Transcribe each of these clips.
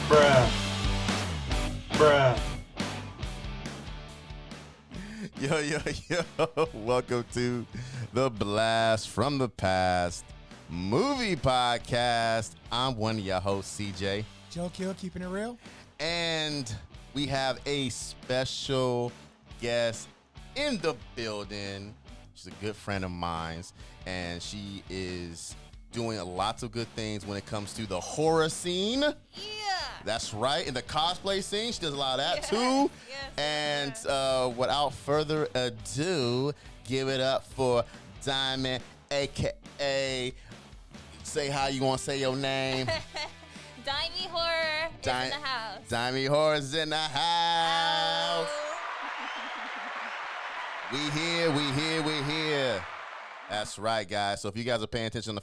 Bruh. Bruh. Yo. Welcome to the Blast from the Past movie podcast. I'm one of your hosts, CJ. Joe Kill, keeping it real. And we have a special guest in the building. She's a good friend of mine, and she is doing lots of good things when it comes to the horror scene. Yeah. That's right. In the cosplay scene, she does a lot of that too. Yes, And without further ado, give it up for Diamond, aka say how you want to say your name. Dimey Horror is in the house. Dimey Horror's in the house. We here. That's right, guys. So if you guys are paying attention on the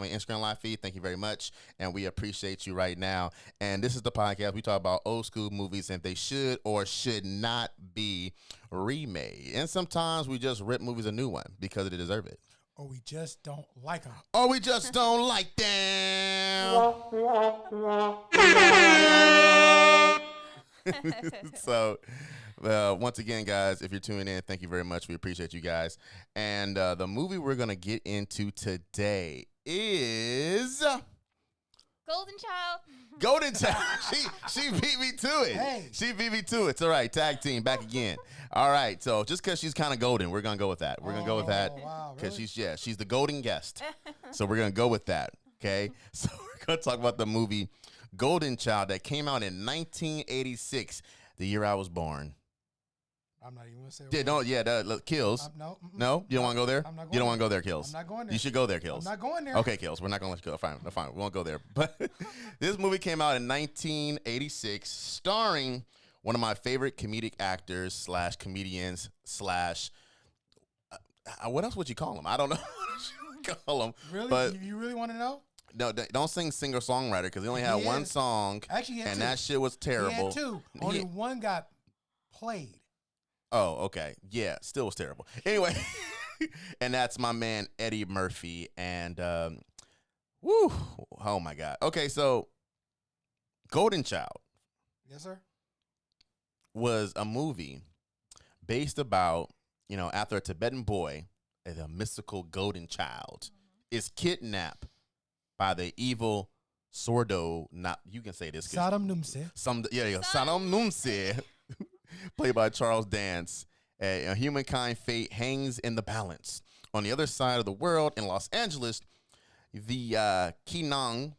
Instagram live feed, thank you very much. And we appreciate you right now. And this is the podcast. We talk about old school movies and if they should or should not be remade. And sometimes we just rip movies a new one because they deserve it. Or we just don't like them. Or we just don't like them. So, once again, guys, if you're tuning in, thank you very much. We appreciate you guys. And the movie we're going to get into today is Golden Child. Golden Child. She beat me to it. Hey. She beat me to it. It's all right. Tag team back again. All right. So just because she's kind of golden, we're going to go with that. We're going to go with that. Wow, Because really? she's the golden guest. So we're going to go with that. Okay. So we're going to talk about the movie Golden Child that came out in 1986, the year I was born. I'm not even going to say That Kills. no. No? You don't want to go there? I'm not going You don't there. want to go there, Kills. I'm not going there. You should go there, Kills. I'm not going there. Okay, Kills. We're not going to let you go. Fine. We won't go there. But this movie came out in 1986, starring one of my favorite comedic actors / comedians / what else would you call him? I don't know what you would call him. Really? But You really want to know? no, don't sing singer-songwriter because he only had one song. Actually, he had and two. that shit was terrible. He had two. Only one got played. Oh, okay. Yeah, still was terrible. Anyway, and that's my man Eddie Murphy. And oh my God. Okay, so Golden Child Yes, sir. was a movie based about, after a Tibetan boy, a mystical golden child, is kidnapped by the evil Sordo. Not you can say this. Sodom Numse. Sodom Numse. Played by Charles Dance. A humankind fate hangs in the balance. On the other side of the world, in Los Angeles, the Kinang,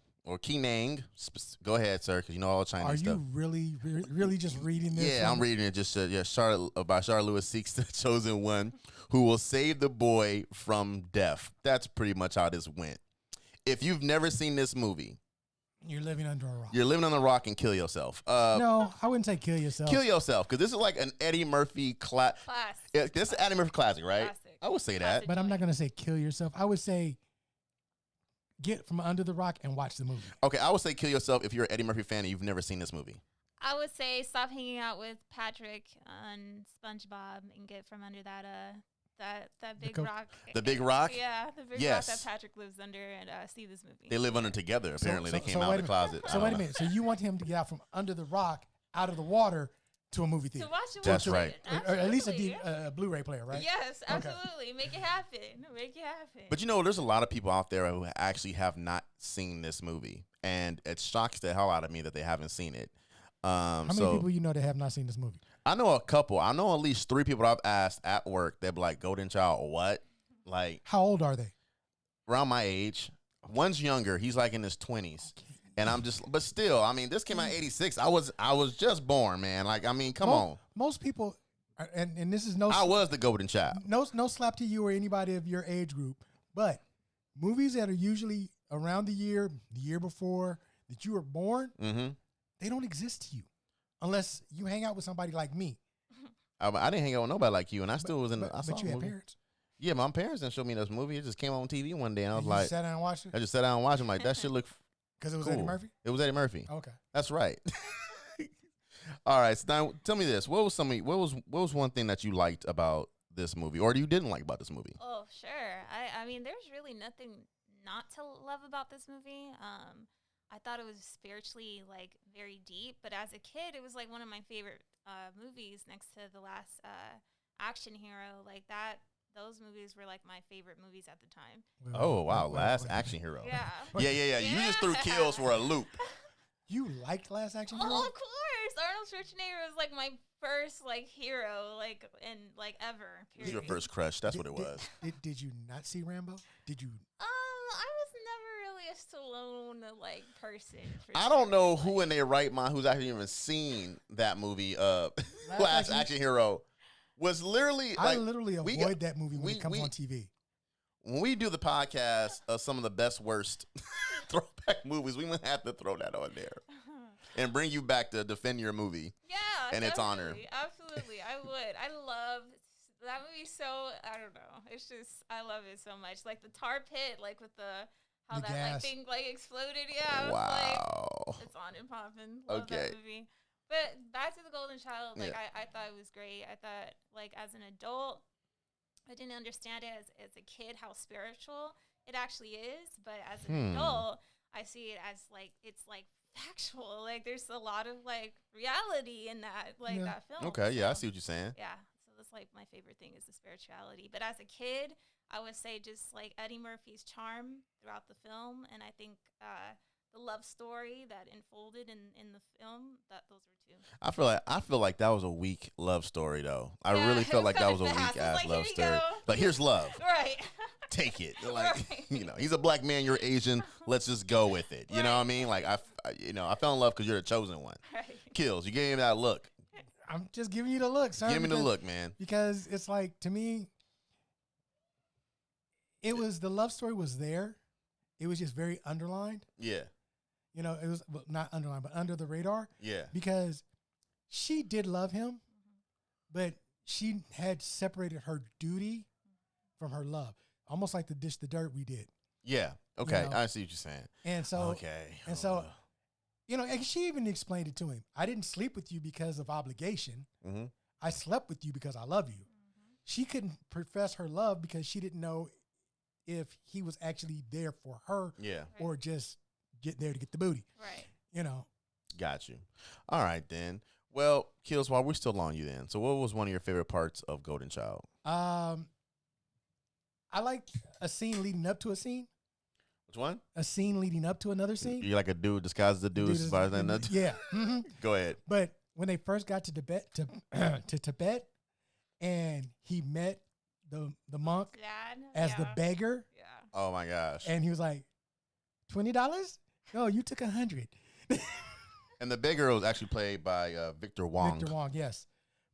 go ahead, sir, because you know all Chinese stuff. Are you really just reading this? Yeah, I'm reading it. Just by Charlotte Lewis seeks the chosen one who will save the boy from death. That's pretty much how this went. If you've never seen this movie, You're living under a rock. you're living on the rock and kill yourself. No, I wouldn't say kill yourself. Kill yourself, because this is like an Eddie Murphy Classic. This is an Eddie Murphy classic, right? Classic. I would say that. Classic. But I'm not going to say kill yourself. I would say get from under the rock and watch the movie. Okay, I would say kill yourself if you're an Eddie Murphy fan and you've never seen this movie. I would say stop hanging out with Patrick on SpongeBob and get from under that big rock. The big rock? Yeah, the big Yes. rock that Patrick lives under and see this movie. They live under together. Apparently, they came so out wait of the a minute. closet. So wait a minute. So you want him to get out from under the rock, out of the water, to a movie theater? To watch it. That's with right. it. Or at least Absolutely. a Blu-ray player, right? Yes, Okay. absolutely. Make it happen. Make it happen. But there's a lot of people out there who actually have not seen this movie, and it shocks the hell out of me that they haven't seen it. How many people you know that have not seen this movie? I know a couple. I know at least 3 people I've asked at work. They're like, Golden Child, what? Like, How old are they? around my age. One's younger. He's like in his 20s. Okay. And I'm just, but still, I mean, this came out in 86. I was just born, man. Like, I mean, come on. Most people, and this is no I was the Golden Child. no slap to you or anybody of your age group, but movies that are usually around the year before that you were born, Mm-hmm. they don't exist to you unless you hang out with somebody like me. I didn't hang out with nobody like you, and I still was in. But, I saw but you a had movie. parents. Yeah, my parents didn't show me this movie. It just came on TV one day, and I was You like, just sat down and watched it I just sat down and watched. I'm like, that shit look because it was cool. Eddie Murphy. It was Eddie Murphy. Okay. That's right. All right, so now tell me this: what was one thing that you liked about this movie, or you didn't like about this movie? Oh, sure. I mean, there's really nothing not to love about this movie. I thought it was spiritually like very deep, but as a kid, it was like one of my favorite movies next to The Last Action Hero. Like that, those movies were like my favorite movies at the time. Oh wow, Last Action Hero. Yeah. Yeah. You just threw Kills for a loop. You liked Last Action Hero? Oh, of course. Arnold Schwarzenegger was like my first like hero, like and like ever. It was Period. your first crush. That's what it was. Did you not see Rambo? Did you? I was never really a Stallone like person. I don't know who in their right mind who's actually even seen that movie. Last Action Hero was literally. I like, literally avoid that movie when it comes on TV. When we do the podcast of some of the best worst throwback movies, we might have to throw that on there and bring you back to defend your movie. Yeah, in its honor. Absolutely, I would. I love that movie so. I don't know. It's just I love it so much. Like the tar pit, like with how The that gas. like thing like exploded. Yeah, Wow. Like, it's on and popping. Love Okay. that movie. But back to the Golden Child. Like Yeah. I thought it was great. I thought like as an adult, I didn't understand it as a kid how spiritual it actually is. But as an adult, I see it as like it's like factual. Like there's a lot of like reality in that that film. Okay, yeah, I So, see what you're saying. yeah. So that's like my favorite thing is the spirituality. But as a kid, I would say just like Eddie Murphy's charm throughout the film, and I think the love story that unfolded in the film. Those were two. I feel like that was a weak love story though. I Yeah, really felt it like that was was a fast. weak It's ass like, love here you story. go. Like here's love. Right. Take it. Like Right. he's a black man, you're Asian. Let's just go with it. You know what I mean? Like I fell in love because you're the chosen one. Right. Kills. You gave him that look. I'm just giving you the look, sir. Give me the look, man. Because it's like, to me, it was, the love story was there. It was just very underlined. Yeah. You know, it was not underlined, but under the radar. Yeah. Because she did love him, but she had separated her duty from her love. Almost like the Dish the Dirt we did. Yeah. Okay. You know? I see what you're saying. And so, Okay. and so, you know, and she even explained it to him. I didn't sleep with you because of obligation. Mm-hmm. I slept with you because I love you. She couldn't profess her love because she didn't know if he was actually there for her Yeah. or just get there to get the booty. Right. You know, Got you. All right then. Well, Kills, while we're still on you then. So what was one of your favorite parts of Golden Child? I like a scene leading up to a scene. Which one? A scene leading up to another scene. You're like a dude disguised as a dude as far as I know. Yeah. Mhm. Go ahead. But when they first got to Tibet, to Tibet, and he met the monk Dad. as the beggar, Yeah. Oh my gosh. and he was like, $20? No, you took 100. And the big girl was actually played by Victor Wong. Victor Wong, yes.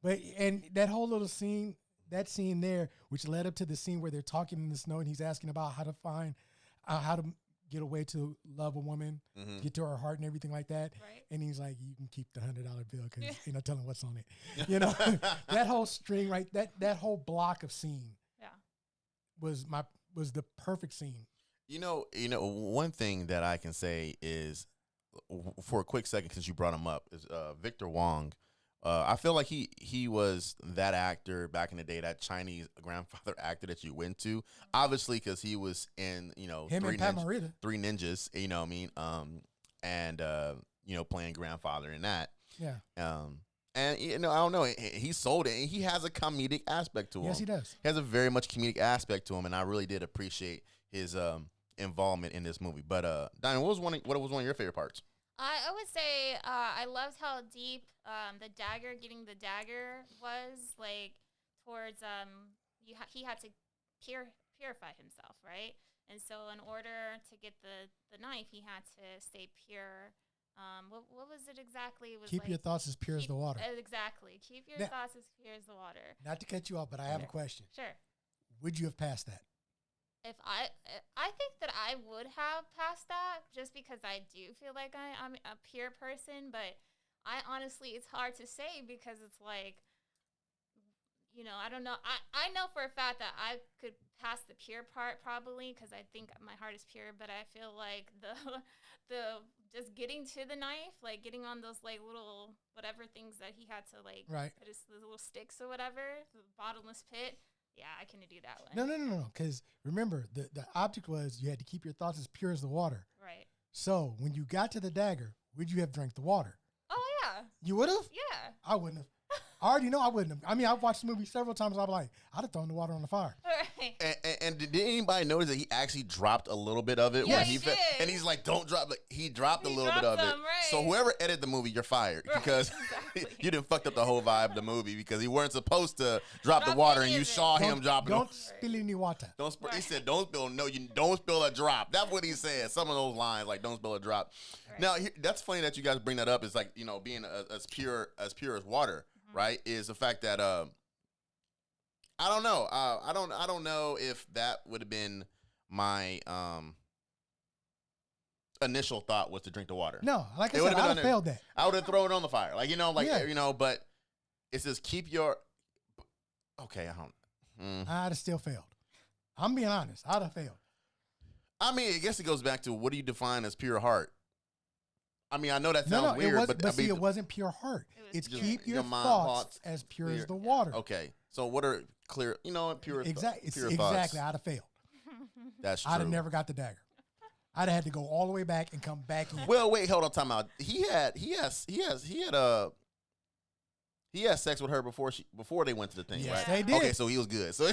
But and that whole little scene, that scene there, which led up to the scene where they're talking in the snow, and he's asking about how to find, how to get away to love a woman, Mhm. get to her heart, and everything like that. Right. And he's like, "You can keep the $100 bill because tell him what's on it." You know, that whole string, right? That whole block of scene, Yeah. was the perfect scene. You know, one thing that I can say is, for a quick second, since you brought him up, is Victor Wong. I feel like he was that actor back in the day, that Chinese grandfather actor that you went to, obviously because he was in Him and Pat Morita. Three Ninjas, you know what I mean, and playing grandfather in that, Yeah. and I don't know, he sold it, and he has a comedic aspect to him. Yes, he does. He has a very much comedic aspect to him, and I really did appreciate his involvement in this movie. But Diana, what was one of your favorite parts? I would say I loved how deep the dagger, getting the dagger was like towards he had to purify himself, right? And so in order to get the knife, he had to stay pure. What was it exactly? It was Keep your thoughts as pure as the water. Exactly. Keep your Now- thoughts as pure as the water. Not to cut you off, but I have a question. Sure. Would you have passed that? If I think that I would have passed that just because I do feel like I'm a pure person, but I honestly, it's hard to say because it's like, I don't know. I know for a fact that I could pass the pure part probably because I think my heart is pure, but I feel like the just getting to the knife, like getting on those like little whatever things that he had to like Right. put his little sticks or whatever, the bottomless pit. Yeah, I couldn't do that one. No. Because remember, the object was you had to keep your thoughts as pure as the water. Right. So when you got to the dagger, would you have drank the water? Oh yeah. You would have? Yeah. I wouldn't have. I already know I wouldn't have. I mean, I've watched the movie several times. I'm like, I'd have thrown the water on the fire. Right. And did anybody notice that he actually dropped a little bit of it? Yeah, when he did. And he's like, don't drop. Like, he dropped a He little bit of dropped it. some, right. So whoever edited the movie, you're fired. Right, Because exactly. you didn't fucked up the whole vibe of the movie because he weren't supposed to drop the Drop water any and you of it. saw him dropping Don't it. spill any water. He Right. said, don't spill. No, you don't spill a drop. That's what he said. Some of those lines, like, don't spill a drop. Right. Now, that's funny that you guys bring that up. It's like, you know, being as pure as water, right? Is the fact that I don't know. I don't know if that would have been my initial thought was to drink the water. No, like I It said, would've been I'd on have there. failed that. I would have thrown it on the fire, like Yeah. you know. But it says keep your. Okay, I don't. I'd have still failed. I'm being honest. I'd have failed. I mean, I guess it goes back to what do you define as pure heart? I mean, I know that No, sounds it weird, wasn't. but I But see, mean, it wasn't pure heart. It was It's pure. keep Your your mind, thoughts thoughts as pure as clear. the water. okay. So what are clear? You know, pure. Exactly. Pure Exactly. thoughts. I'd have failed. That's true. I'd have never got the dagger. I'd have had to go all the way back and come back. In. Well, wait, hold on, time out. He had sex with her before they went to the thing, Yes, right? they did. Okay, so he was good. So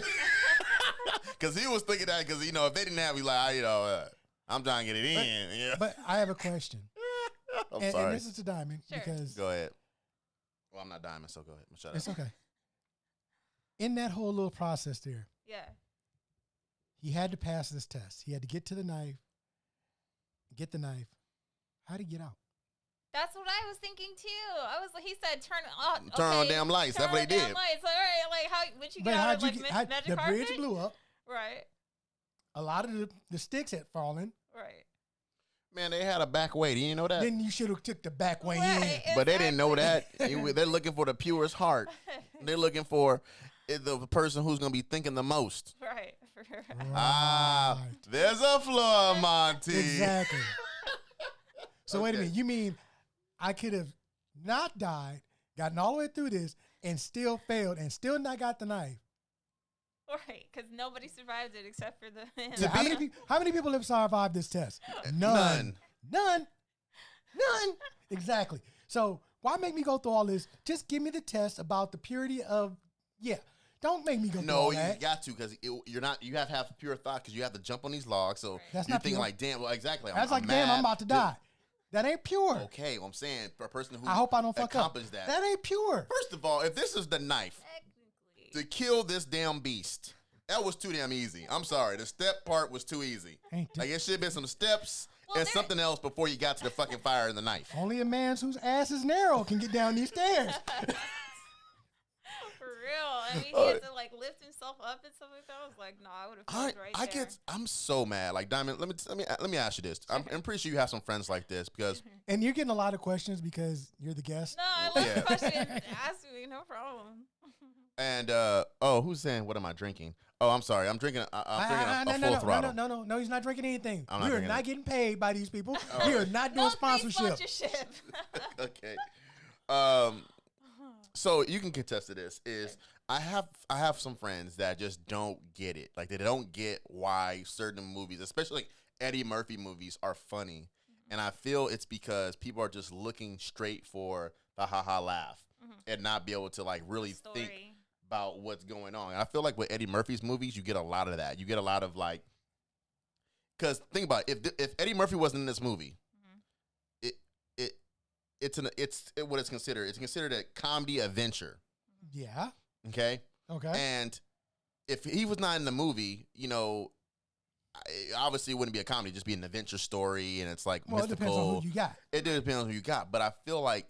because he was thinking that because you know if they didn't have, he like I'm trying to get it in. Yeah. But I have a question. I'm and sorry. this is to Diamond Sure. because Go ahead. Well, I'm not Diamond, so go ahead. Shut it's up. okay. In that whole little process there, Yeah. he had to pass this test. He had to get to the knife, get the knife. How'd he get out? That's what I was thinking too. I was like, he said, turn on. Turn on damn lights. That's what he Turn on did. damn lights. All right, like how would you But get out how'd of you like get? magic The carpet? bridge blew up. Right. A lot of the sticks had fallen. Right. Man, they had a back way. Do you know that? Then you should have took the back way Right, in. But they didn't know that. exactly. They're looking for the purest heart. They're looking for the person who's going to be thinking the most. Right. Ah, Right. there's a flaw, Monty. Exactly. So wait a Okay. minute. You mean I could have not died, gotten all the way through this, and still failed, and still not got the knife? Right, because nobody survived it except for the him. So how many people have survived this test? None. Exactly. So why make me go through all this? Just give me the test about the purity of. Yeah. Don't make me go through No, all you that. got to because you're not. You have to have pure thought because you have to jump on these logs. So That's you're not thinking pure. like, damn. Well, exactly. That's like, mad. damn, I'm about to die. That ain't pure. Okay, well, I'm saying for a person who I hope I don't fuck up. accomplished that. That ain't pure. First of all, if this is the knife Technically. to kill this damn beast, that was too damn easy. I'm sorry. The step part was too easy. Ain't Like it should have been some steps Well, and there- something else before you got to the fucking fire and the knife. Only a man whose ass is narrow can get down these stairs. For real. I mean, he had to like lift himself up and stuff like that. I was like, no, I would have failed right there. I'm so mad. Like Diamond, let me ask you this. I'm pretty sure you have some friends like this because And you're getting a lot of questions because you're the guest. No, I love Yeah. the questions. Ask me, no problem. and who's saying what am I drinking? Oh, I'm sorry. I'm drinking a full throttle. No, he's not drinking anything. I'm not We are drinking not it. getting paid by these people. All We are right. not doing No free sponsorship. Okay. So you can contest to this. Is I have some friends that just don't get it. Like they don't get why certain movies, especially like Eddie Murphy movies, are funny. And I feel it's because people are just looking straight for the ha-ha laugh and not be able to like really think Story. about what's going on. And I feel like with Eddie Murphy's movies, you get a lot of that. You get a lot of like, because think about it, if Eddie Murphy wasn't in this movie, it's what it's considered. It's considered a comedy adventure. Yeah. Okay, Okay. and if he was not in the movie, you know, obviously it wouldn't be a comedy, just be an adventure story, and it's like Well, it mystical. depends on who you got. It depends on who you got, but I feel like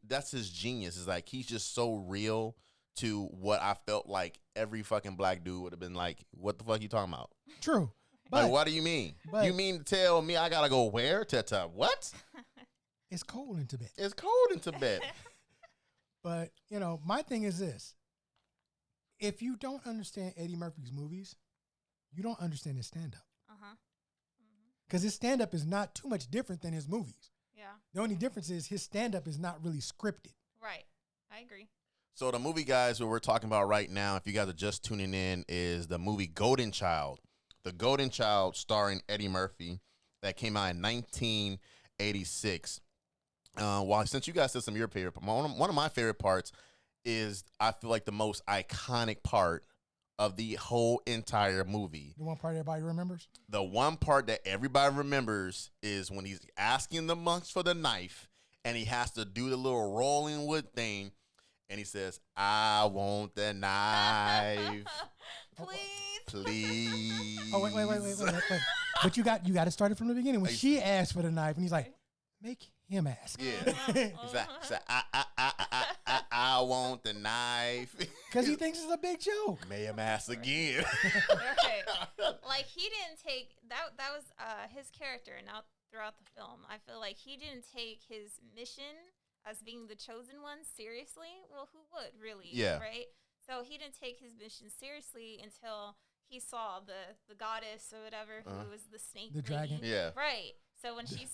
that's his genius. Is like he's just so real to what I felt like every fucking black dude would have been like, what the fuck you talking about? True. Like, But what do you mean? but- You mean to tell me I gotta go where? To what? it's cold in Tibet. It's cold in Tibet. But, my thing is this. If you don't understand Eddie Murphy's movies, you don't understand his stand-up. Uh-huh. Because his stand-up is not too much different than his movies. Yeah. The only difference is his stand-up is not really scripted. Right. I agree. So the movie, guys, what we're talking about right now, if you guys are just tuning in, is the movie Golden Child. The Golden Child, starring Eddie Murphy, that came out in 1986. Since you guys said some of your favorite, one of my favorite parts is, I feel like, the most iconic part of the whole entire movie. The one part everybody remembers? The one part that everybody remembers is when he's asking the monks for the knife, and he has to do the little rolling wood thing, and he says, "I want the knife." Please. Oh, wait. But you got to start it from the beginning. When she asked for the knife, and he's like, make him ask. Yeah. Exactly. I want the knife. Because he thinks it's a big joke. May him ask again. Right. Like, he didn't take that was his character, and now throughout the film, I feel like he didn't take his mission as being the chosen one seriously. Well, who would really? Yeah. Right. So he didn't take his mission seriously until he saw the goddess or whatever, who was the snake, the dragon. Yeah. Right. So when he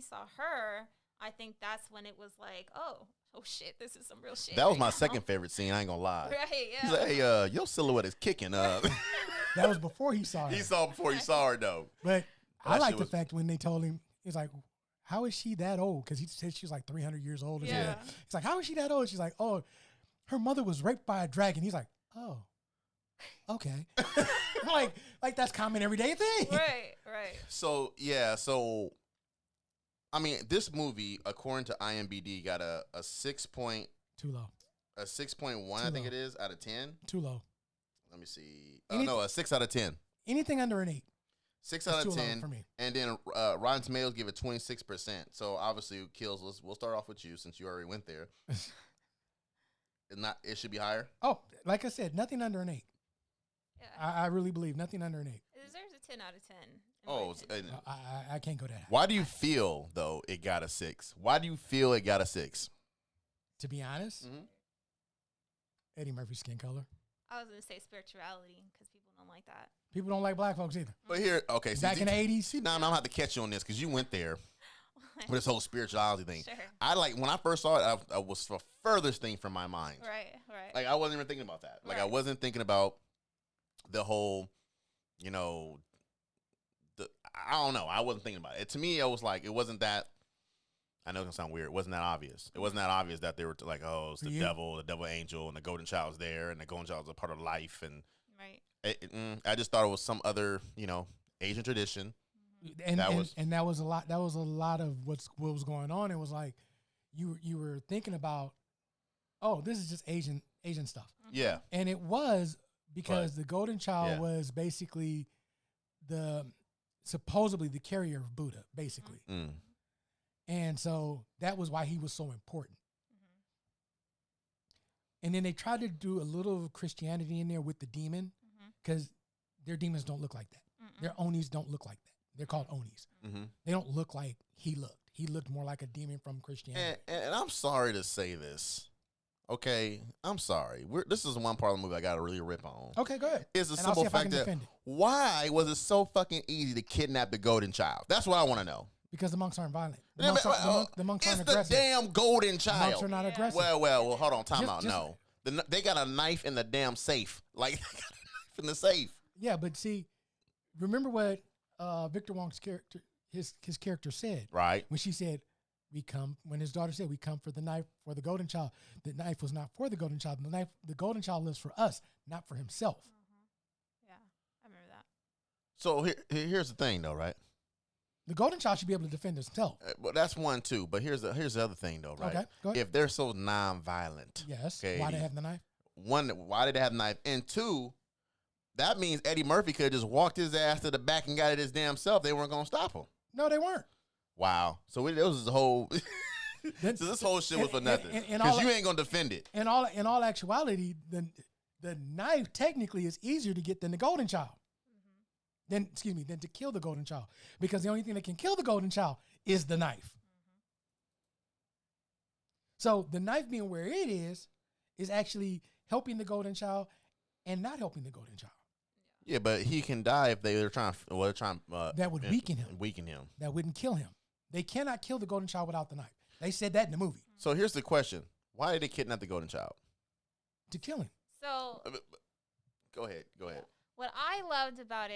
saw her, I think that's when it was like, oh shit, this is some real shit. That was right my now. second favorite scene. I ain't gonna lie. Right. Yeah. He's like, "Hey, your silhouette is kicking." That was before he saw her. He saw before he saw her though. But I That like shit the was- fact when they told him, he's like, how is she that old? Because he said she was like 300 years old or Yeah. something. He's like, how is she that old? She's like, oh, her mother was raped by a dragon. He's like, oh, okay. like that's common everyday thing. Right. So yeah, I mean, this movie, according to IMDb, got a 6.1, Too low. I Too think low. it is, out of 10. Too low. Let me see. Any- No, a 6 out of 10. Anything under an 8. 6 It's out too of low 10. for me. And then Rotten Tomatoes give it 26%. So obviously it kills. We'll start off with you since you already went there. It should be higher. Oh, like I said, nothing under an 8. Yeah. I really believe nothing under an 8. It deserves a 10 out of 10. in my Oh, opinion. I can't go that high. why do you feel though it got a 6? Why do you feel it got a 6? To be honest, Mhm. Eddie Murphy's skin color. I was gonna say spirituality because people don't like that. People don't like black folks either. But here, okay, see, Back in the 80s. See, now I'm gonna have to catch you on this because you went there with this whole spirituality thing. Sure. I when I first saw it, I was the furthest thing from my mind. Right. Like I wasn't even thinking about that. Like I Right. wasn't thinking about the whole, I don't know. I wasn't thinking about it. To me, it was like it wasn't that. I know it's gonna sound weird. It wasn't that obvious. It wasn't that obvious that they were like, oh, it's the Yeah. devil angel, and the golden child's there, and the golden child's a part of life, and Right. I just thought it was some other, Asian tradition. And That that was- was a lot. That was a lot of what was going on. It was like you were thinking about, oh, this is just Asian stuff, Yeah, and it was because But- the golden child yeah. was basically supposedly the carrier of Buddha, basically, mm. and so that was why he was so important. And then they tried to do a little of Christianity in there with the demon, because their demons don't look like that. Their Onis don't look like that. They're called Onis. Mm-hmm. They don't look like he looked. He looked more like a demon from Christianity. And I'm sorry to say this. Okay, I'm sorry. This is one part of the movie I got to really rip on. Okay, go ahead. It's the And I'll simple see if I fact can that defend it. why was it so fucking easy to kidnap the golden child? That's what I want to know. Because the monks aren't violent. The Yeah, monks, but, the monks it's aren't the aggressive. damn golden Monks child. are not Yeah. aggressive. Well, hold on, time Just- out. just- No, they got a knife in the damn safe. Like they got a knife in the safe. Yeah, but see, remember what Victor Wong's character, his character said Right. when she said, when his daughter said, we come for the knife for the golden child. The knife was not for the golden child. The golden child lives for us, not for himself. Yeah, I remember that. So here's the thing, though, right? The golden child should be able to defend himself. Well, that's one too. But here's the other thing, though, right? Okay, go ahead. If they're so non-violent, Yes. okay, Why they have the knife? one, why did they have a knife? And two, that means Eddie Murphy could have just walked his ass to the back and got it his damn self. They weren't gonna stop him. No, they weren't. Wow. So it was the whole. Then- So this whole shit was for and- nothing and because all- you ain't gonna defend it. In all actuality, the knife technically is easier to get than the golden child. Than to kill the golden child, because the only thing that can kill the golden child is the knife. So the knife being where it is actually helping the golden child and not helping the golden child. Yeah, but he can die if they're trying. That would weaken him. Weaken him. That wouldn't kill him. They cannot kill the golden child without the knife. They said that in the movie. So here's the question: why did they kidnap the golden child? to kill him. So Go ahead. what I loved about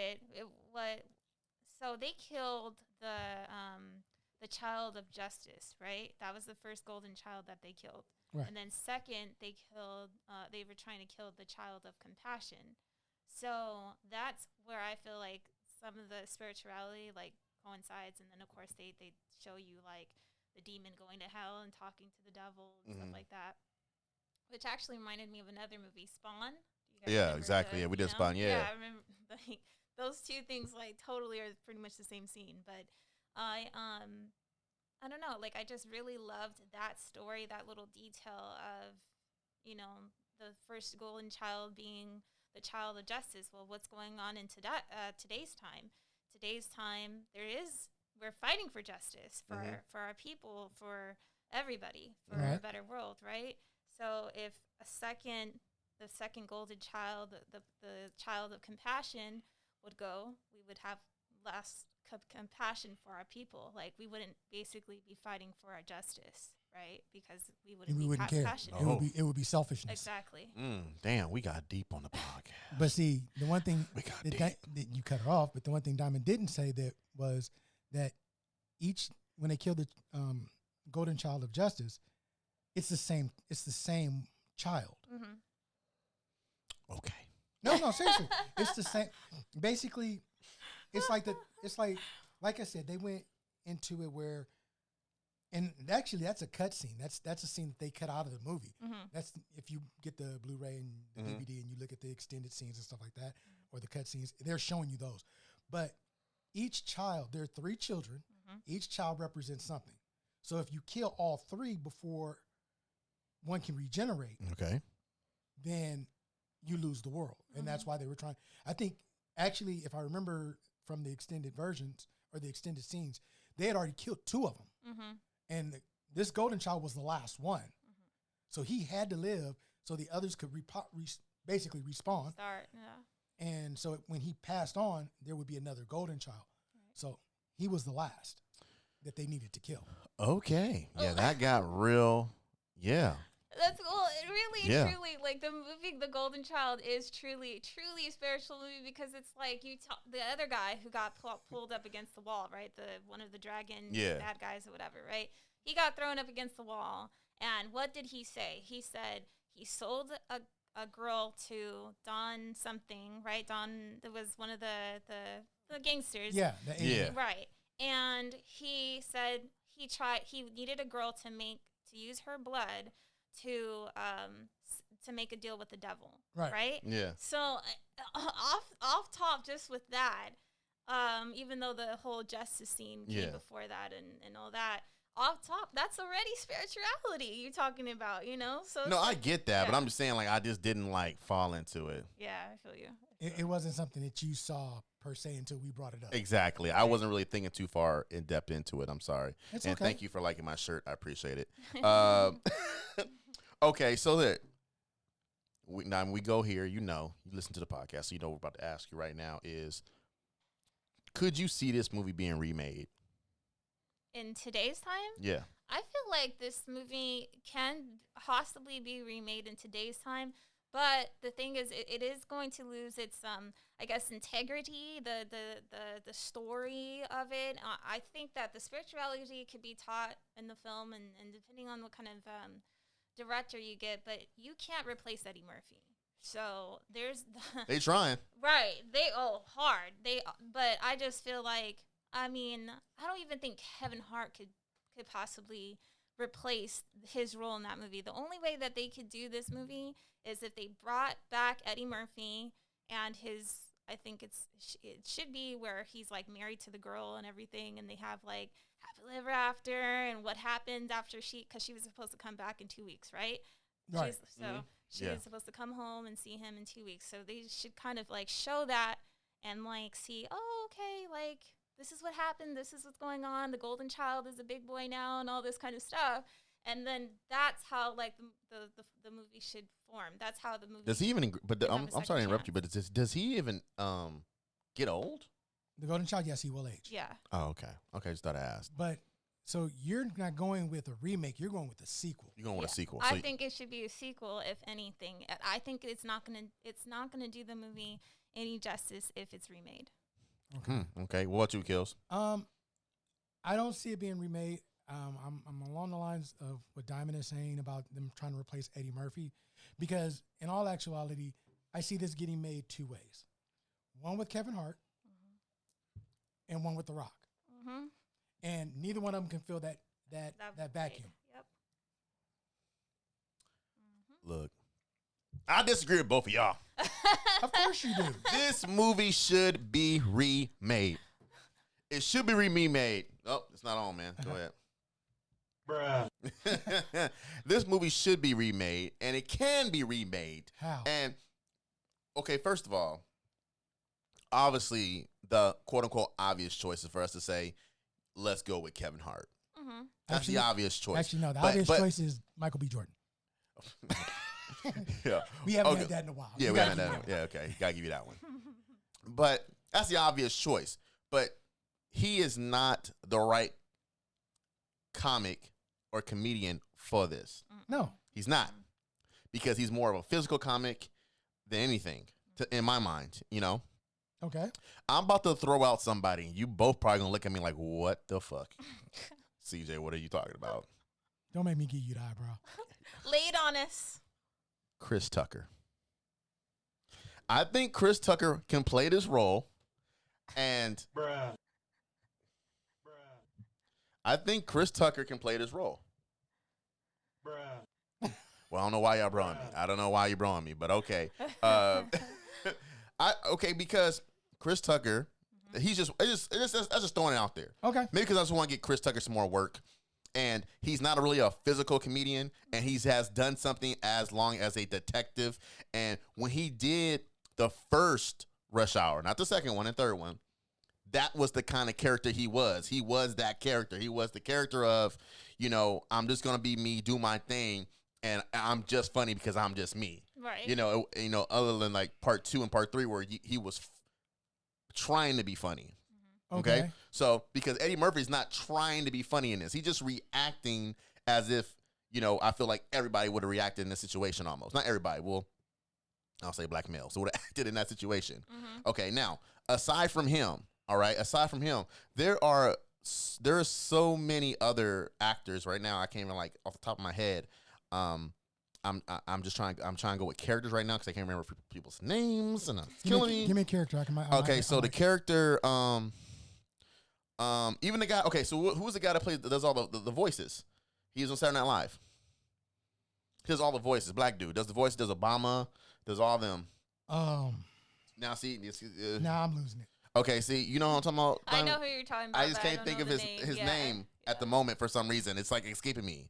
so they killed the child of justice, right? That was the first golden child that they killed. Right. And then second, they were trying to kill the child of compassion. So that's where I feel like some of the spirituality like coincides. And then of course they show you like the demon going to hell and talking to the devil and stuff like that, which actually reminded me of another movie, Spawn. Do you guys remember Exactly. Yeah, we did Spawn. Yeah. I remember like those two things like totally are pretty much the same scene. But I don't know, like I just really loved that story, that little detail of, you know, the first golden child being the child of justice. Well, what's going on in today's time? Today's time, we're fighting for justice for our people, for everybody, for a better world, right? So if the second golden child, the child of compassion would go, we would have less compassion for our people. Like we wouldn't basically be fighting for our justice, right? Because we wouldn't be care. passionate. No. It would be selfishness. Exactly. Damn, we got deep on the podcast. But see, the one thing that you cut her off, but the one thing Diamond didn't say that was that when they killed the golden child of justice, it's the same child. Mm-hmm. Okay. No, seriously, it's the same. Basically, it's like I said, they went into it where, and actually that's a cut scene. That's a scene that they cut out of the movie. Mm-hmm. That's if you get the Blu-ray and the DVD and you look at the extended scenes and stuff like that, or the cut scenes, they're showing you those. But each child, there are 3 children. Each child represents something. So if you kill all 3 before one can regenerate, then you lose the world. And that's why they were trying. I think, actually, if I remember from the extended versions or the extended scenes, they had already killed 2 of them. And this golden child was the last one. So he had to live so the others could basically respawn. And so when he passed on, there would be another golden child. Right. So he was the last that they needed to kill. Okay. Yeah, that got real. Yeah. That's cool. It really, truly, like the movie, The Golden Child is truly a spiritual movie because it's like the other guy who got pulled up against the wall, right? One of the dragon bad guys or whatever, right? He got thrown up against the wall, and what did he say? He said he sold a girl to Don something, right? Don, that was one of the gangsters. Yeah. Right. And he said he needed a girl to use her blood to make a deal with the devil, right? Yeah. So off top, just with that, even though the whole justice scene came before that and all that, off top, that's already spirituality you're talking about, you know? So no, I get that, but I'm just saying, like, I just didn't like fall into it. Yeah, I feel you. It wasn't something that you saw per se until we brought it up. Exactly. I wasn't really thinking too far in depth into it. I'm sorry. It's and okay. Thank you for liking my shirt. I appreciate it. Okay, so that now we go here, you listen to the podcast, so you know what we're about to ask you right now is, could you see this movie being remade? In today's time? Yeah. I feel like this movie can possibly be remade in today's time, but the thing is, it is going to lose its, I guess, integrity, the story of it. I think that the spirituality could be taught in the film, and depending on what kind of director you get, but you can't replace Eddie Murphy. So there's they trying. Right. Hard. But I just feel like, I mean, I don't even think Kevin Hart could possibly replace his role in that movie. The only way that they could do this movie is if they brought back Eddie Murphy and I think it should be where he's like married to the girl and everything, and they have like happily ever after, and what happened after because she was supposed to come back in 2 weeks, right? Right. She was supposed to come home and see him in 2 weeks. So they should kind of like show that and like see, oh, okay, like this is what happened. This is what's going on. The golden child is a big boy now and all this kind of stuff. And then that's how like the movie should form. That's how the movie. Does he even? I'm sorry to interrupt you, but does he even get old? The golden child, yes, he will age. Yeah. Oh, okay. Okay, just thought I asked. But So you're not going with a remake. You're going with a sequel. You're going with a sequel. I think it should be a sequel, if anything. I think it's not gonna do the movie any justice if it's remade. Okay. What about you, Kills? I don't see it being remade. I'm along the lines of what Diamond is saying about them trying to replace Eddie Murphy, because in all actuality, I see this getting made two ways: one with Kevin Hart, and one with The Rock. Mm-hmm. And neither one of them can fill that vacuum. Yep. Look, I disagree with both of y'all. Of course you do. This movie should be remade. It should be remade. Oh, it's not on, man. Go ahead. Bruh. This movie should be remade, and it can be remade. How? And, okay, first of all, obviously, the quote-unquote obvious choice is for us to say, let's go with Kevin Hart. Mm-hmm. That's the obvious choice. Actually, no. The But- obvious but- choice is Michael B. Jordan. Yeah. We haven't Okay. had that in a while. Yeah, You we gotta haven't give done it it. Yeah, okay. Gotta give you that one. But that's the obvious choice. But he is not the right comic or comedian for this. No. He's not. Because he's more of a physical comic than anything, in my mind, you know? Okay. I'm about to throw out somebody. You both probably gonna look at me like, what the fuck? CJ, what are you talking about? Don't make me give you the eyebrow. Lay it on us. Chris Tucker. I think Chris Tucker can play this role, and Bruh. I think Chris Tucker can play this role. Bruh. Well, I don't know why y'all brought me. I don't know why you brought me, but okay. Because Chris Tucker, he's just I just throwing it out there. Okay. Maybe because I just want to get Chris Tucker some more work. And he's not really a physical comedian, and he has done something as long as a detective. And when he did the first Rush Hour, not the second one and third one, that was the kind of character he was. He was that character. He was the character of, I'm just gonna be me, do my thing, and I'm just funny because I'm just me. Right. Other than like part 2 and part 3 where he was trying to be funny. Okay. So, because Eddie Murphy's not trying to be funny in this. He's just reacting as if, I feel like everybody would have reacted in this situation almost. Not everybody. Well, I'll say black males. So would have acted in that situation. Mm-hmm. Okay. Now, aside from him, there are so many other actors right now. I can't even off the top of my head. I'm trying to go with characters right now because I can't remember people's names and it's killing me. Give me a character. The character, even the guy. Okay, so who's the guy that does all the voices? He's on Saturday Night Live. He does all the voices. Black dude does the voice. Does Obama. Does all them. Now see. Now I'm losing it. Okay, see, you know what I'm talking about. I know who you're talking about. I just can't think of his name at the moment for some reason. It's like escaping me.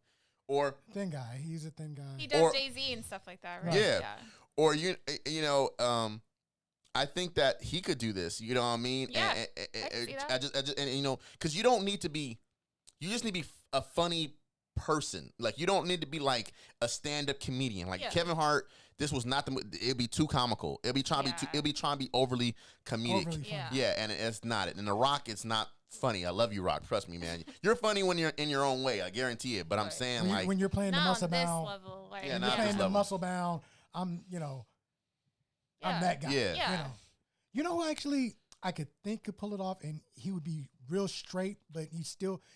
Or thin guy. He's a thin guy. He does Jay-Z and stuff like that, right? Yeah. Or I think that he could do this. You know what I mean? Yeah. I see that. Because you don't need to be. You just need to be a funny person. Like you don't need to be like a stand-up comedian. Like Kevin Hart. This was not the. It'd be too comical. It'd be trying to be overly comedic. Yeah, and it's not it. And The Rock, it's not funny. I love you, Rock. Trust me, man. You're funny when you're in your own way. I guarantee it. But I'm saying when you're playing the muscle bound. bound. Level, like, when you're playing the muscle bound. I'm that guy. Yeah. You know who actually I could think could pull it off, and he would be real straight, but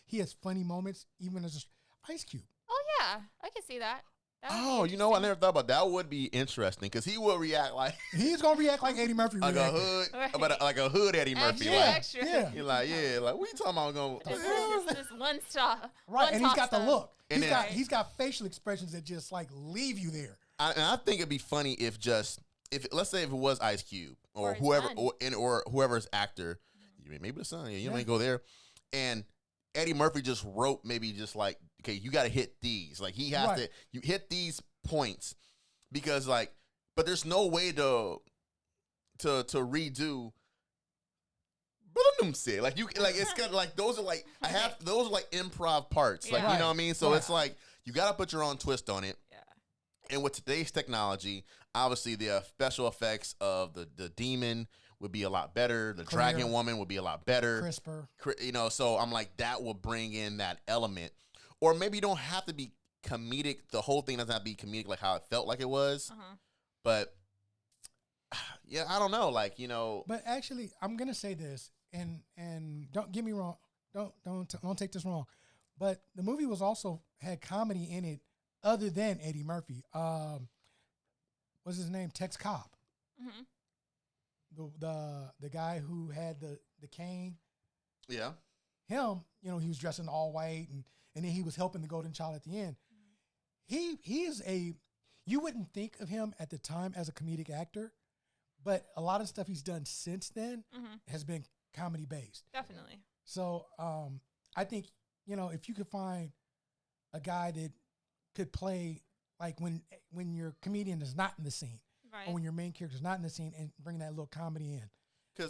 he has funny moments, even as Ice Cube. Oh yeah, I can see that. Oh, I never thought about that. That would be interesting because he will react like he's gonna react like Eddie Murphy, like a hood, but like a hood Eddie Murphy. Extra. You're like, what you talking about? This one stop, right? And he's got the look. And he's got facial expressions that just like leave you there. And I think it'd be funny if let's say if it was Ice Cube or whoever or whoever's actor, maybe the son. You may go there, and Eddie Murphy just wrote maybe just like, okay, you got to hit these. Like he has to, you hit these points because but there's no way to redo. Like it's kind of like those are those are like improv parts. Like, you know what I mean? So it's like, you got to put your own twist on it. Yeah. And with today's technology, obviously the special effects of the demon would be a lot better. The Clear. Dragon Woman would be a lot better. Crisper. You know, so I'm like, that will bring in that element. Or maybe you don't have to be comedic. The whole thing doesn't have to be comedic like how it felt like it was. But yeah, I don't know. Like, you know. But actually, I'm gonna say this, and don't get me wrong. Don't take this wrong. But the movie was also had comedy in it, other than Eddie Murphy. What's his name? Tex Cobb. The guy who had the cane. Yeah. Him, you know, he was dressed in all white, and then he was helping the golden child at the end. He is you wouldn't think of him at the time as a comedic actor, but a lot of stuff he's done since then has been comedy based. Definitely. So I think, you know, if you could find a guy that could play like when your comedian is not in the scene, right, or when your main character is not in the scene, and bring that little comedy in.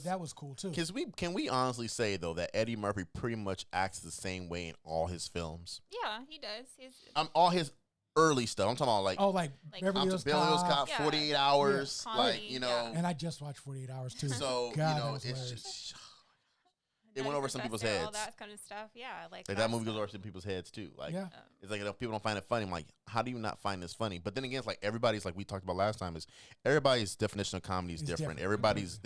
That was cool too. Because can we honestly say though that Eddie Murphy pretty much acts the same way in all his films? Yeah, he does. All his early stuff. I'm talking about like Beverly Hills Cop, Yeah. 48 Hours, Comedy, like, you know. And I just watched 48 Hours too. So God, you know, that was it's hilarious. just it went over some people's Professor, heads. All that kind of stuff. Yeah, like that movie goes over some people's heads too. Like, Yeah. it's like, you know, people don't find it funny. I'm like, how do you not find this funny? But then again, it's like everybody's, like we talked about last time, is everybody's definition of comedy is different. Everybody's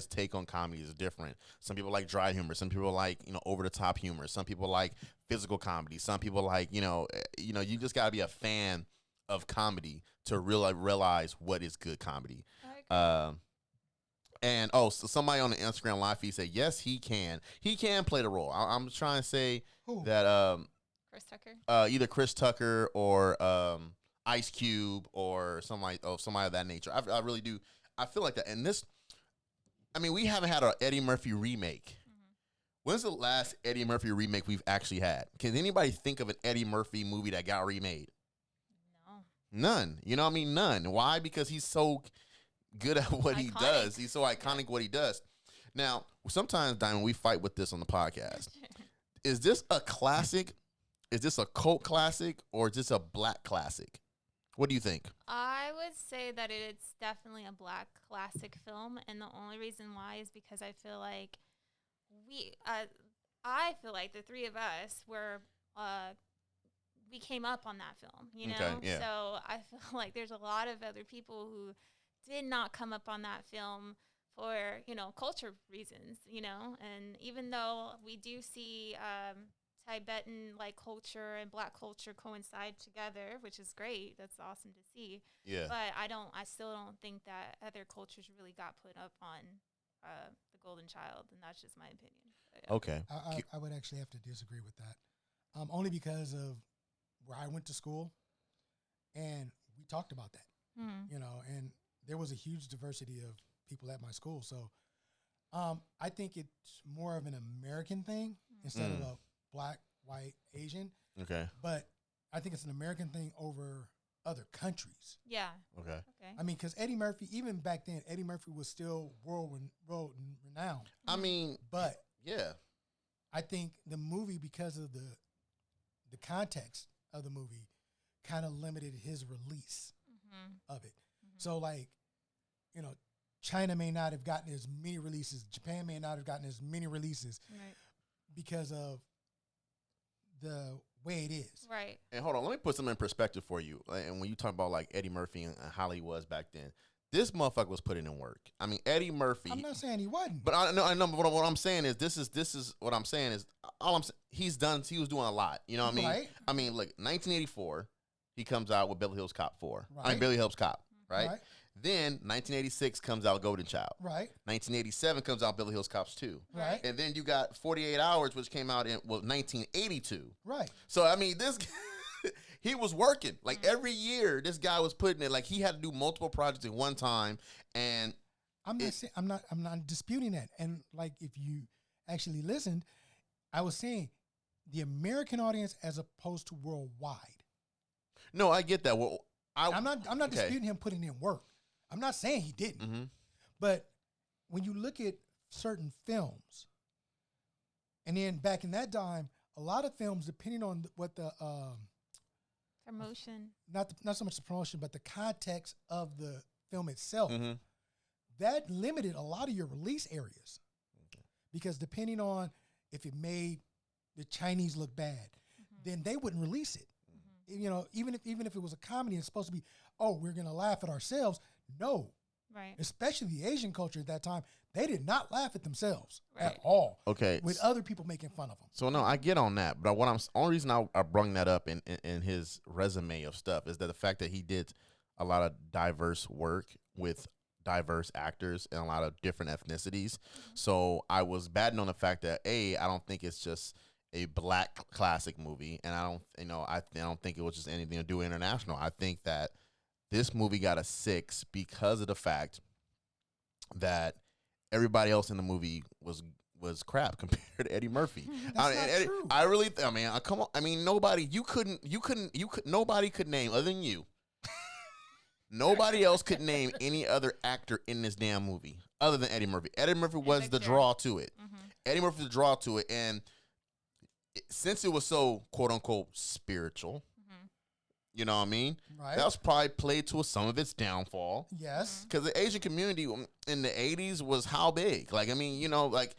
take on comedy is different. Some people like dry humor. Some people like, you know, over the top humor. Some people like physical comedy. Some people like, you know, you just gotta be a fan of comedy to really realize what is good comedy. And so somebody on the Instagram live feed said, yes, he can. He can play the role. I'm trying to say that Chris Tucker. Either Chris Tucker or Ice Cube or somebody of that nature. I really do. I feel like that. And this, I mean, we haven't had an Eddie Murphy remake. When's the last Eddie Murphy remake we've actually had? Can anybody think of an Eddie Murphy movie that got remade? No. None. You know what I mean? None. Why? Because he's so good at what he does. He's so iconic what he does. Now, sometimes, Diamond, we fight with this on the podcast. Is this a classic? Is this a cult classic? Or is this a black classic? What do you think? I would say that it's definitely a black classic film, and the only reason why is because I feel like I feel like the three of us we came up on that film, you know? Okay, yeah. So I feel like there's a lot of other people who did not come up on that film for, you know, culture reasons, you know? And even though we do see Tibetan like culture and black culture coincide together, which is great. That's awesome to see. Yeah. But I still don't think that other cultures really got put up on the Golden Child, and that's just my opinion. But, yeah. Okay. I would actually have to disagree with that, only because of where I went to school, and we talked about that, you know, and there was a huge diversity of people at my school. So I think it's more of an American thing instead of a black, white, Asian. Okay. But I think it's an American thing over other countries. Yeah. Okay. I mean, because Eddie Murphy, even back then, Eddie Murphy was still world renowned. I mean, But yeah. I think the movie, because of the context of the movie, kind of limited his release of it. So, like, you know, China may not have gotten as many releases. Japan may not have gotten as many releases because of the way it is. Right. And hold on, let me put something in perspective for you. And when you talk about like Eddie Murphy and how he was back then, this motherfucker was putting in work. I mean, Eddie Murphy. I'm not saying he wasn't. But I know. But what I'm saying is, this is what I'm saying is, he was doing a lot. You know what I mean? Right. I mean, look, 1984, he comes out with Beverly Hills Cop 4. Right. I mean, Beverly Hills Cop, right? Right. Then 1986 comes out Golden Child. Right. 1987 comes out Beverly Hills Cops 2. Right. And then you got 48 Hours, which came out in 1982. Right. So I mean, this he was working like every year. This guy was putting it, like he had to do multiple projects at one time. And I'm not disputing that. And like, if you actually listened, I was saying the American audience as opposed to worldwide. No, I get that. Well, I'm not disputing him putting in work. I'm not saying he didn't. But when you look at certain films, and then back in that time, a lot of films, depending on what the promotion, not so much the promotion, but the context of the film itself, that limited a lot of your release areas. Because depending on if it made the Chinese look bad, then they wouldn't release it. You know, even if it was a comedy, it's supposed to be, oh, we're gonna laugh at ourselves. No, Right. especially the Asian culture at that time, they did not laugh at themselves Right. at all. Okay. With other people making fun of them. So no, I get on that, but only reason I brung that up in his resume of stuff is that the fact that he did a lot of diverse work with diverse actors and a lot of different ethnicities. So I was batting on the fact that I don't think it's just a black classic movie, and I don't think it was just anything to do with international. I think that this movie got a 6 because of the fact that everybody else in the movie was crap compared to Eddie Murphy. That's not true. I really, come on. I mean, nobody could name other than you. Nobody else could name any other actor in this damn movie other than Eddie Murphy. Eddie Murphy was the draw to it. Eddie Murphy was the draw to it, and since it was so quote unquote spiritual, you know what I mean? Right. That was probably played to some of its downfall. Yes. Because the Asian community in the 80s was how big? Like, I mean, you know, like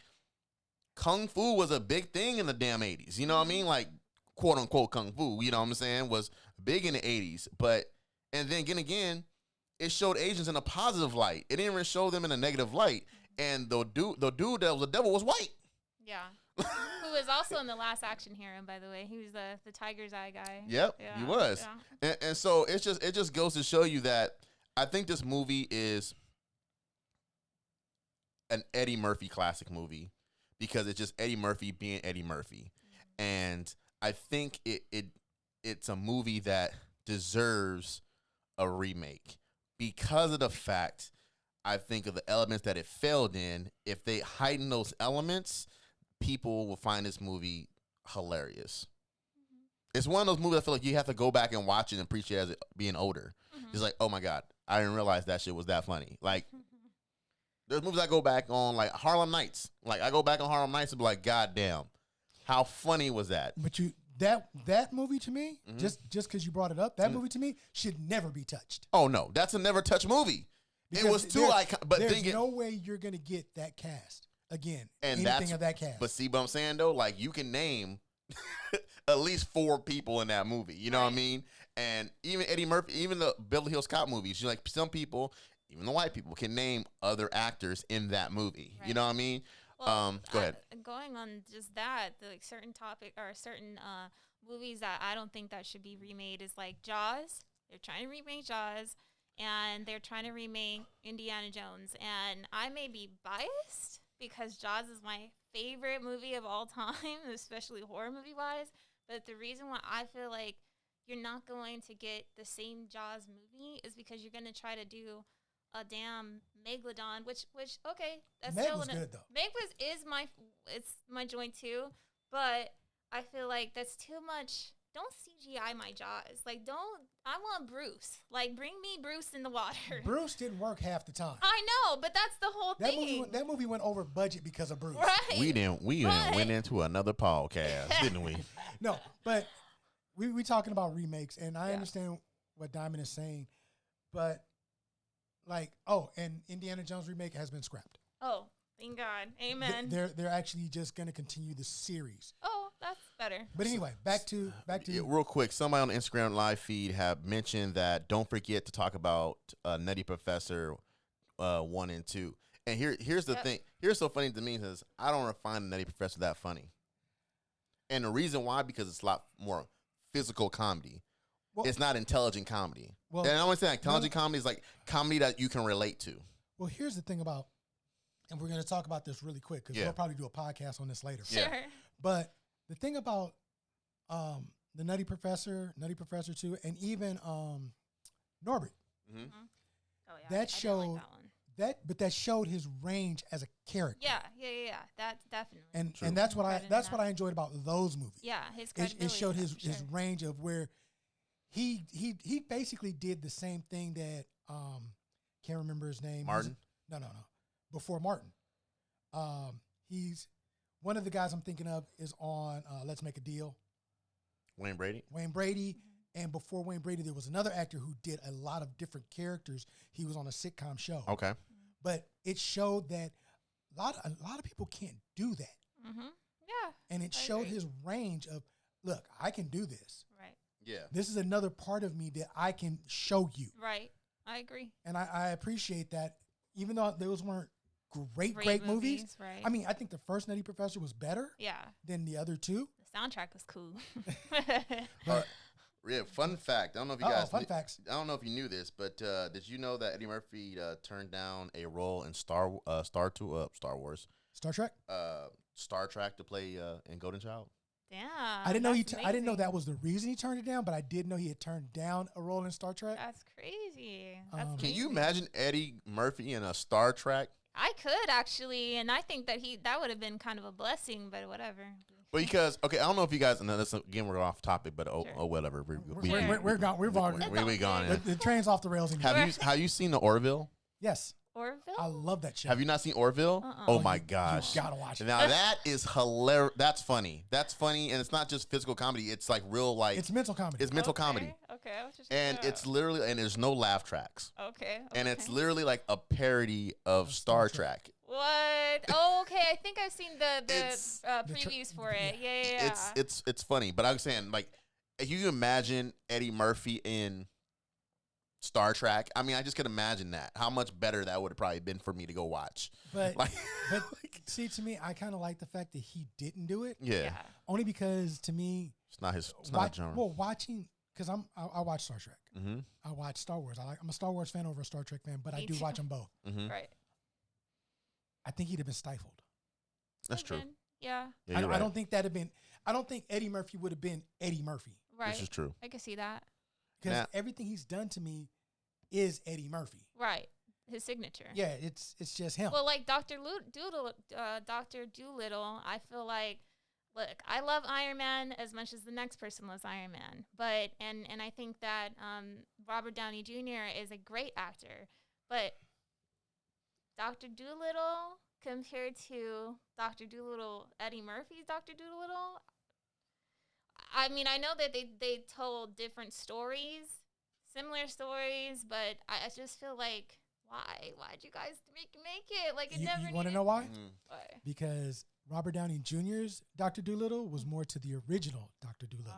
Kung Fu was a big thing in the damn 80s. You know what I mean? Like, quote unquote Kung Fu, you know what I'm saying, was big in the 80s. And then again, it showed Asians in a positive light. It didn't even show them in a negative light. And the dude that was the devil was white. Yeah. Who was also in The Last Action Hero, by the way. He was the Tiger's Eye guy. Yep, Yeah, he was. yeah. And so it just goes to show you that I think this movie is an Eddie Murphy classic movie because it's just Eddie Murphy being Eddie Murphy. And I think it's a movie that deserves a remake because of the fact, I think, of the elements that it failed in. If they heighten those elements, people will find this movie hilarious. It's one of those movies I feel like you have to go back and watch it and appreciate as it being older. It's like, oh my God, I didn't realize that shit was that funny. Like, there's movies I go back on, like Harlem Nights. Like, I go back on Harlem Nights and be like, God damn, how funny was that? But that movie to me, just because you brought it up, that movie to me should never be touched. Oh no, that's a never touch movie. Because it was too iconic. But there's no way you're gonna get that cast again. And anything of that cast. But see what I'm saying though? Like, you can name at least 4 people in that movie. You know what I mean? And even Eddie Murphy, even the Beverly Hills Cop movies, you like some people, even the white people, can name other actors in that movie. You know what I mean? Well, go ahead. Going on just that, the like certain topic or certain movies that I don't think that should be remade is like Jaws. They're trying to remake Jaws, and they're trying to remake Indiana Jones. And I may be biased because Jaws is my favorite movie of all time, especially horror movie wise. But the reason why I feel like you're not going to get the same Jaws movie is because you're going to try to do a damn Megalodon, which okay, that's Meg still was good though. Meg is my joint too, but I feel like that's too much. Don't CGI my Jaws. Like, I want Bruce. Like, bring me Bruce in the water. Bruce didn't work half the time. I know, but that's the whole thing. That movie went over budget because of Bruce. Right. We went into another podcast, didn't we? No, but we talking about remakes, and I understand what Diamond is saying, but like, and Indiana Jones remake has been scrapped. Oh, thank God. Amen. They're actually just going to continue the series. Oh, that's better. But anyway, back to Real quick, somebody on the Instagram live feed have mentioned that don't forget to talk about Nutty Professor 1 and 2. And here's the thing. Here's so funny to me is I don't find Nutty Professor that funny. And the reason why, because it's a lot more physical comedy. Well, it's not intelligent comedy. Well, and I want to say intelligent comedy is like comedy that you can relate to. Well, here's the thing about, and we're going to talk about this really quick because we'll probably do a podcast on this later. Sure. But the thing about the Nutty Professor 2, and even Norbert, Oh, yeah. that showed that showed his range as a character. Yeah. That's definitely. And that's what I enjoyed about those movies. Yeah, his it showed his range of where he basically did the same thing that can't remember his name. Martin? No. Before Martin. He's one of the guys I'm thinking of is on Let's Make a Deal. Wayne Brady. And before Wayne Brady, there was another actor who did a lot of different characters. He was on a sitcom show. Okay. but it showed that a lot of people can't do that. Mm-hmm. Yeah. And it I showed agree. his range of, look, I can do this. Right. Yeah. This is another part of me that I can show you. Right. I agree. And I appreciate that, even though those weren't great movies. Right. I mean, I think the first Nutty Professor was better yeah. than the other two. The soundtrack was cool. But Yeah, fun fact. I don't know if you oh, guys. fun facts. I don't know if you knew this, but did you know that Eddie Murphy turned down a role in Star Wars, Star Trek. Star Trek to play in Golden Child? Damn. I didn't know that's I didn't know amazing. that was the reason he turned it down, but I did know he had turned down a role in Star Trek. That's crazy. That's Can Can you amazing. imagine Eddie Murphy in a Star Trek? I could actually, and I think that would have been kind of a blessing, but whatever. But because I don't know if you guys. And this again, we're off topic, but Sure. whatever. We're gone. We've already. We gone. The train's off the rails. Anymore. Have you seen the Orville? Yes, Orville? I love that show. Have you not seen Orville? Oh my gosh! You gotta watch it. Now that is hilarious. That's funny. That's funny, and it's not just physical comedy. It's like real, like It's mental comedy. it's mental comedy, Okay. I was just and it's literally, and there's no laugh tracks, okay. and it's okay. literally like a parody of Star Trek. What? Oh, okay. I think I've seen the It's- previews for it. Yeah. It's funny, but I'm saying, like, if you imagine Eddie Murphy in Star Trek, I mean, I just could imagine that. How much better that would have probably been for me to go watch. But Like, but see, to me, I kind of like the fact that he didn't do it, yeah, only because to me, it's not his genre. well, watching because I watch Star Trek. Mm-hmm. I watch Star Wars. I'm a Star Wars fan over a Star Trek fan, but I Me do too. watch them both. Mm-hmm. Right. I think he'd have been stifled. That's true. Again, Yeah. Yeah, I you're don't right. think that'd have been. I don't think Eddie Murphy would have been Eddie Murphy Right. This is true. I can see that. because Now- everything he's done to me is Eddie Murphy. Right. His signature. Yeah, it's just him. Well, like Dr. Doolittle, I feel like, look, I love Iron Man as much as the next person loves Iron Man, but and I think that Robert Downey Jr. is a great actor, but Dr. Doolittle compared to Dr. Doolittle, Eddie Murphy's Dr. Doolittle, I mean, I know that they told different stories, similar stories, but I just feel like, why'd you guys make it? Like, it you never want to needed- know why? Mhm. Why? Because Robert Downey Jr.'s Dr. Doolittle was more to the original Dr. Doolittle.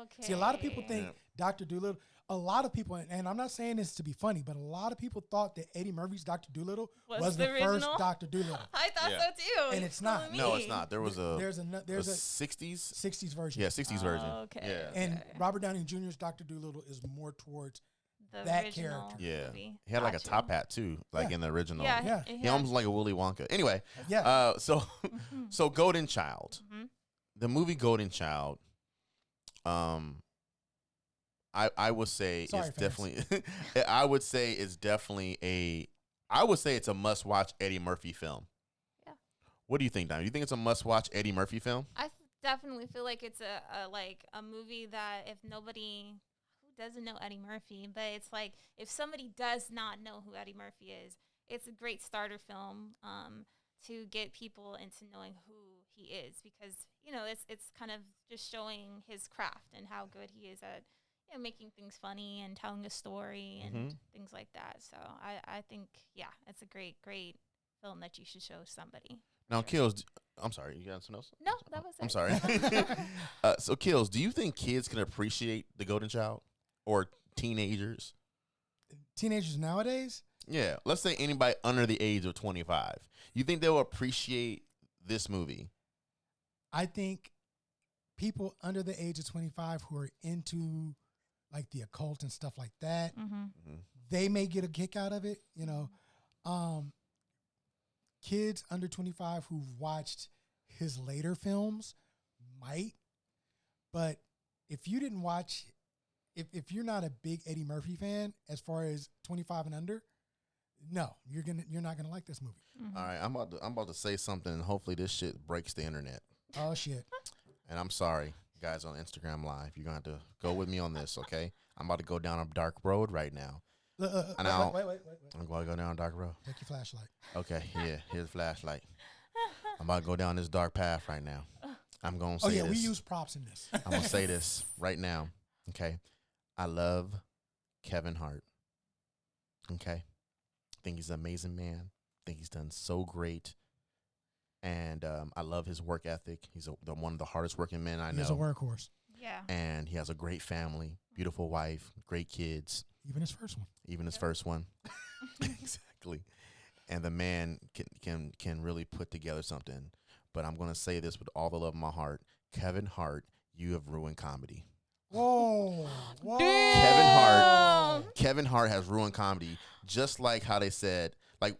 Okay. See, a lot of people think Yeah. Dr. Doolittle, a lot of people, and I'm not saying this to be funny, but a lot of people thought that Eddie Murphy's Dr. Doolittle was the first original? Dr. Doolittle. I thought Yeah. so too. And it's not. Follow No, me. it's not. There was a There's a 60s. 60s version. Yeah, 60s version. Okay. Yeah. And okay. Robert Downey Jr.'s Dr. Doolittle is more towards The that original character. Yeah. movie. He had like a Gotcha. top hat too, like Yeah. in the original. Yeah. Yeah. He almost like a Willy Wonka. Anyway, yeah. so Golden Child, Mhm. the movie Golden Child, I would say Sorry, it's fans. definitely, I would say it's definitely it's a must watch Eddie Murphy film. Yeah. What do you think, Don? You think it's a must watch Eddie Murphy film? Definitely feel like it's a movie that if nobody who doesn't know Eddie Murphy, but it's like if somebody does not know who Eddie Murphy is, it's a great starter film to get people into knowing who he is, because it's kind of just showing his craft and how good he is at making things funny and telling a story and Mhm. things like that. So I think it's a great film that you should show somebody. Now, Sure. Kills. I'm sorry, you got something else? No, that was I'm it. sorry. So, Kills, do you think kids can appreciate the Golden Child or teenagers? Teenagers nowadays, Yeah, let's say anybody under the age of 25. You think they'll appreciate this movie? I think people under the age of 25 who are into like the occult and stuff like that, Mm-hmm. they may get a kick out of it. Kids under 25 who've watched his later films might, but if you didn't watch, if you're not a big Eddie Murphy fan as far as 25 and under, no, you're not gonna like this movie. Mm-hmm. All right, I'm about to say something, and hopefully this shit breaks the internet. Oh shit! And I'm sorry, guys on Instagram Live. You're going to have to go with me on this, okay? I'm about to go down a dark road right now. And I'll- Wait. I'm going to go down a dark road. Take your flashlight. Okay, yeah, here's the flashlight. I'm about to go down this dark path right now. I'm going to Oh say yeah, this. we use props in this. I'm going to say this right now, okay? I love Kevin Hart, okay? think he's an amazing man. I think he's done so great. And I love his work ethic. He's one of the hardest working men I know. He's a workhorse. Yeah. And he has a great family, beautiful wife, great kids. Even his first one. Even his first one. Exactly. And the man can really put together something. But I'm going to say this with all the love in my heart. Kevin Hart, you have ruined comedy. Whoa. Whoa. Kevin Hart has ruined comedy, just like how they said, like,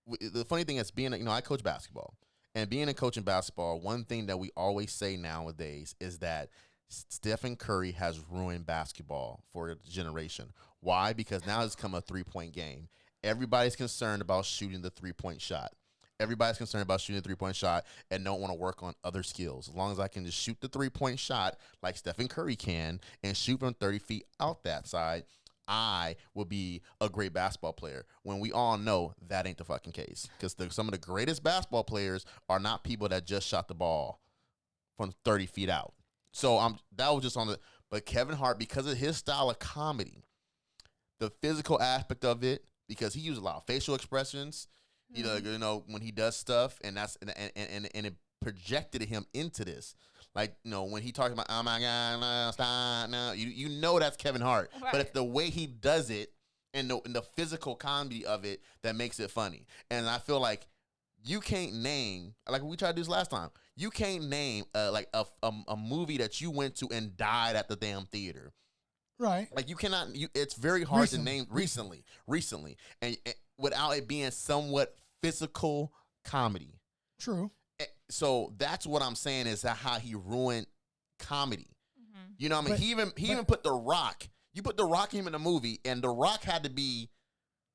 the funny thing is being, I coach basketball. And being a coach in basketball, one thing that we always say nowadays is that Stephen Curry has ruined basketball for a generation. Why? Because now it's become a three-point game. Everybody's concerned about shooting the three-point shot. Everybody's concerned about shooting the three-point shot and don't want to work on other skills. As long as I can just shoot the three-point shot like Stephen Curry can and shoot from 30 feet out that side, I will be a great basketball player, when we all know that ain't the fucking case. Because some of the greatest basketball players are not people that just shot the ball from 30 feet out. So that was just on the – but Kevin Hart, because of his style of comedy, the physical aspect of it, because he used a lot of facial expressions, when he does stuff, and it projected him into this. Like, when he talks about, oh my God, no, stop, no, you know that's Kevin Hart. Right. But it's the way he does it and the physical comedy of it that makes it funny. And I feel like you can't name, like we tried to do this last time, you can't name like a movie that you went to and died at the damn theater. Right. Like you cannot, it's very hard to name recently, and without it being somewhat physical comedy. True. So that's what I'm saying is how he ruined comedy. Mm-hmm. You know what I mean? He even put The Rock. You put The Rock in the movie, and The Rock had to be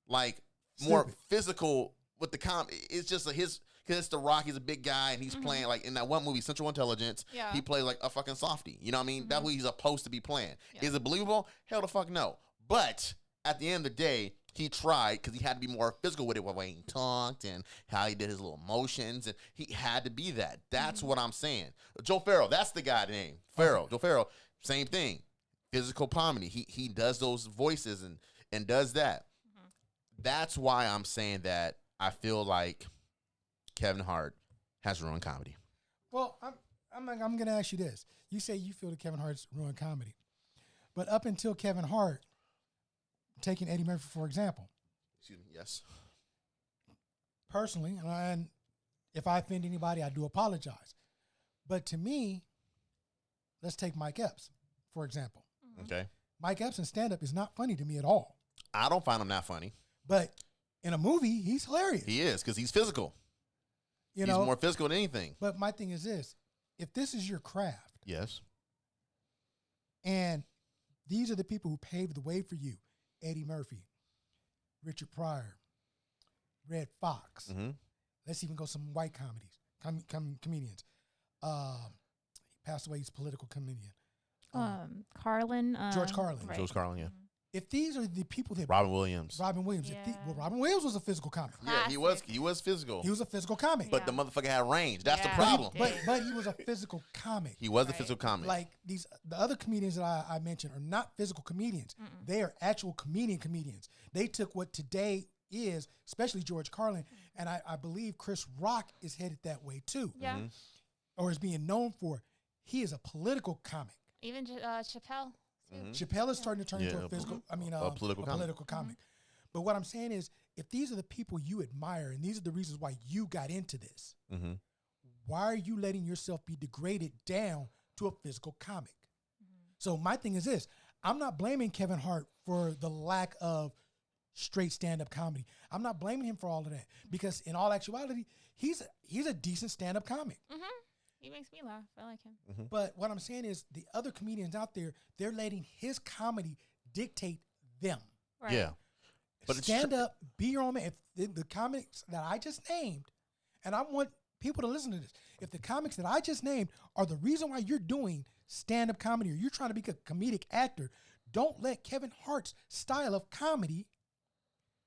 like more physical with the comedy. It's just because it's The Rock. He's a big guy, and he's playing like in that one movie, Central Intelligence. Yeah. He plays like a fucking softie. You know what I mean? That's what he's supposed to be playing. Yeah. Is it believable? Hell the fuck no. But at the end of the day, he tried because he had to be more physical with it, with the way he talked and how he did his little motions, and he had to be that. That's what I'm saying. Joe Farrell, that's the guy name. Joe Farrell, same thing. Physical comedy. He does those voices and does that. That's why I'm saying that I feel like Kevin Hart has ruined comedy. Well, I'm going to ask you this. You say you feel that Kevin Hart's ruined comedy. But up until Kevin Hart, taking Eddie Murphy, for example. Excuse me, yes. Personally, and if I offend anybody, I do apologize. But to me, let's take Mike Epps, for example. Okay. Mike Epps in stand-up is not funny to me at all. I don't find him that funny. But in a movie, he's hilarious. He is, because he's physical. He's more physical than anything. But my thing is this. If this is your craft. Yes. And these are the people who paved the way for you. Eddie Murphy, Richard Pryor, Red Fox. Mm-hmm. Let's even go some white comedies, comedians. He passed away. He's a political comedian. Carlin. George Carlin. Right. George Carlin, yeah. If these are the people that Robin Williams. Yeah. Robin Williams was a physical comic. Yeah, he was physical. He was a physical comic. But the motherfucker had range. That's the Yeah, problem. But he was a physical comic. He was a physical comic. Like the other comedians that I mentioned are not physical comedians. Mm-mm. They are actual comedians. They took what today is, especially George Carlin, and I believe Chris Rock is headed that way too. Yeah. Or is being known for. He is a political comic. Even Chappelle. Chappelle is starting to turn into a political comic. But what I'm saying is, if these are the people you admire and these are the reasons why you got into this, why are you letting yourself be degraded down to a physical comic? So my thing is this. I'm not blaming Kevin Hart for the lack of straight stand-up comedy. I'm not blaming him for all of that because in all actuality, he's a decent stand-up comic. He makes me laugh. I like him. But what I'm saying is the other comedians out there, they're letting his comedy dictate them. Right. Yeah. But stand up, be your own man. If the comics that I just named, and I want people to listen to this, if the comics that I just named are the reason why you're doing stand-up comedy or you're trying to be a comedic actor, don't let Kevin Hart's style of comedy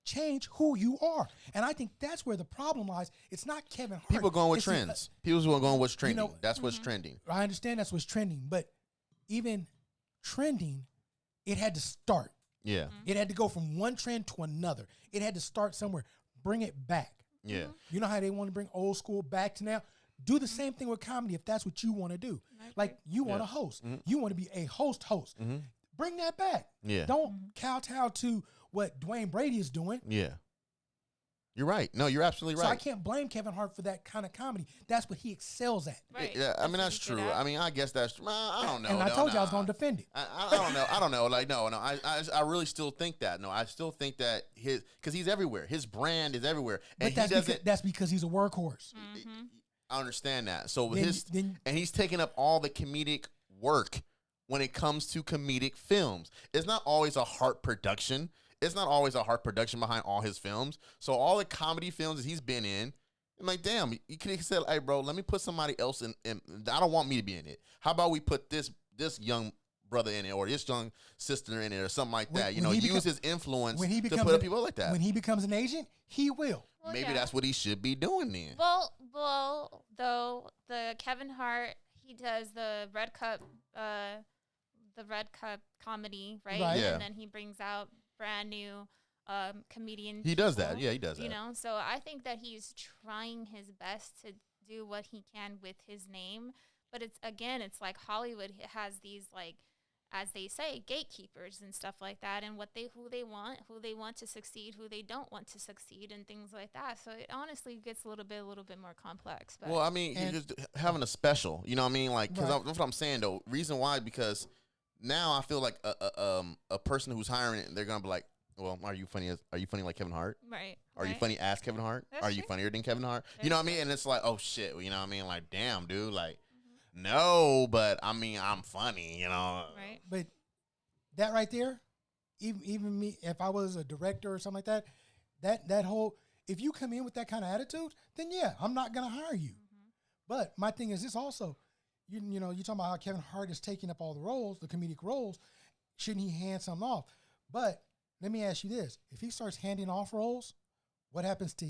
change who you are. And I think that's where the problem lies. It's not Kevin Hart. People going with trends. People going with what's trending. That's what's Mm-hmm. trending. I understand that's what's trending, but even trending, it had to start. Yeah. It had to go from one trend to another. It had to start somewhere. Bring it back. Yeah. You know how they want to bring old school back to now? Do the same thing with comedy if that's what you want to do. Like you want to host. You want to be a host. Bring that back. Yeah. Don't kowtow to what Dwayne Brady is doing. Yeah. You're right. No, you're absolutely right. So I can't blame Kevin Hart for that kind of comedy. That's what he excels at. Right. Yeah, I mean that's true. I mean, I guess that's. I don't know. And I told you I was going to defend it. I don't know. I don't know. Like no. I really still think that. No, I still think that because he's everywhere. His brand is everywhere, and But that's because he's a workhorse. I understand that. So Then- and he's taking up all the comedic work when it comes to comedic films. It's not always a Hart production. It's not always a Hart production behind all his films. So all the comedy films that he's been in, I'm like, damn, you could have said, hey, bro, let me put somebody else in. I don't want me to be in it. How about we put this young brother in it or this young sister in it or something like that? Use his influence to put up people like that. When he becomes an agent, he will. Well, Maybe that's what he should be doing then. Well, though the Kevin Hart, he does the Red Cup comedy, right? Yeah. And then he brings out brand new comedian. He does people, that. Yeah, he does that. You know, so I think that he's trying his best to do what he can with his name. But it's like Hollywood has these, like, as they say, gatekeepers and stuff like that, and who they want to succeed, who they don't want to succeed, and things like that. So it honestly gets a little bit more complex. But Well, I mean, you're just having a special, you know what I mean? Like, because that's what I'm saying though. Reason why, because now I feel like a person who's hiring it, they're gonna be like, well, are you funny like Kevin Hart? right? Are you funny as Kevin Hart? That's Are you true. funnier than Kevin Hart? You That's know what I mean? And it's like, oh shit, you know what I mean? Like, damn, dude, like, no, but I mean, I'm funny, you know? Right. But that right there, even me, if I was a director or something like that whole, if you come in with that kind of attitude, then yeah, I'm not gonna hire you. But my thing is this also, you know, you talking about how Kevin Hart is taking up all the roles, the comedic roles. Shouldn't he hand some off? But let me ask you this: if he starts handing off roles, what happens to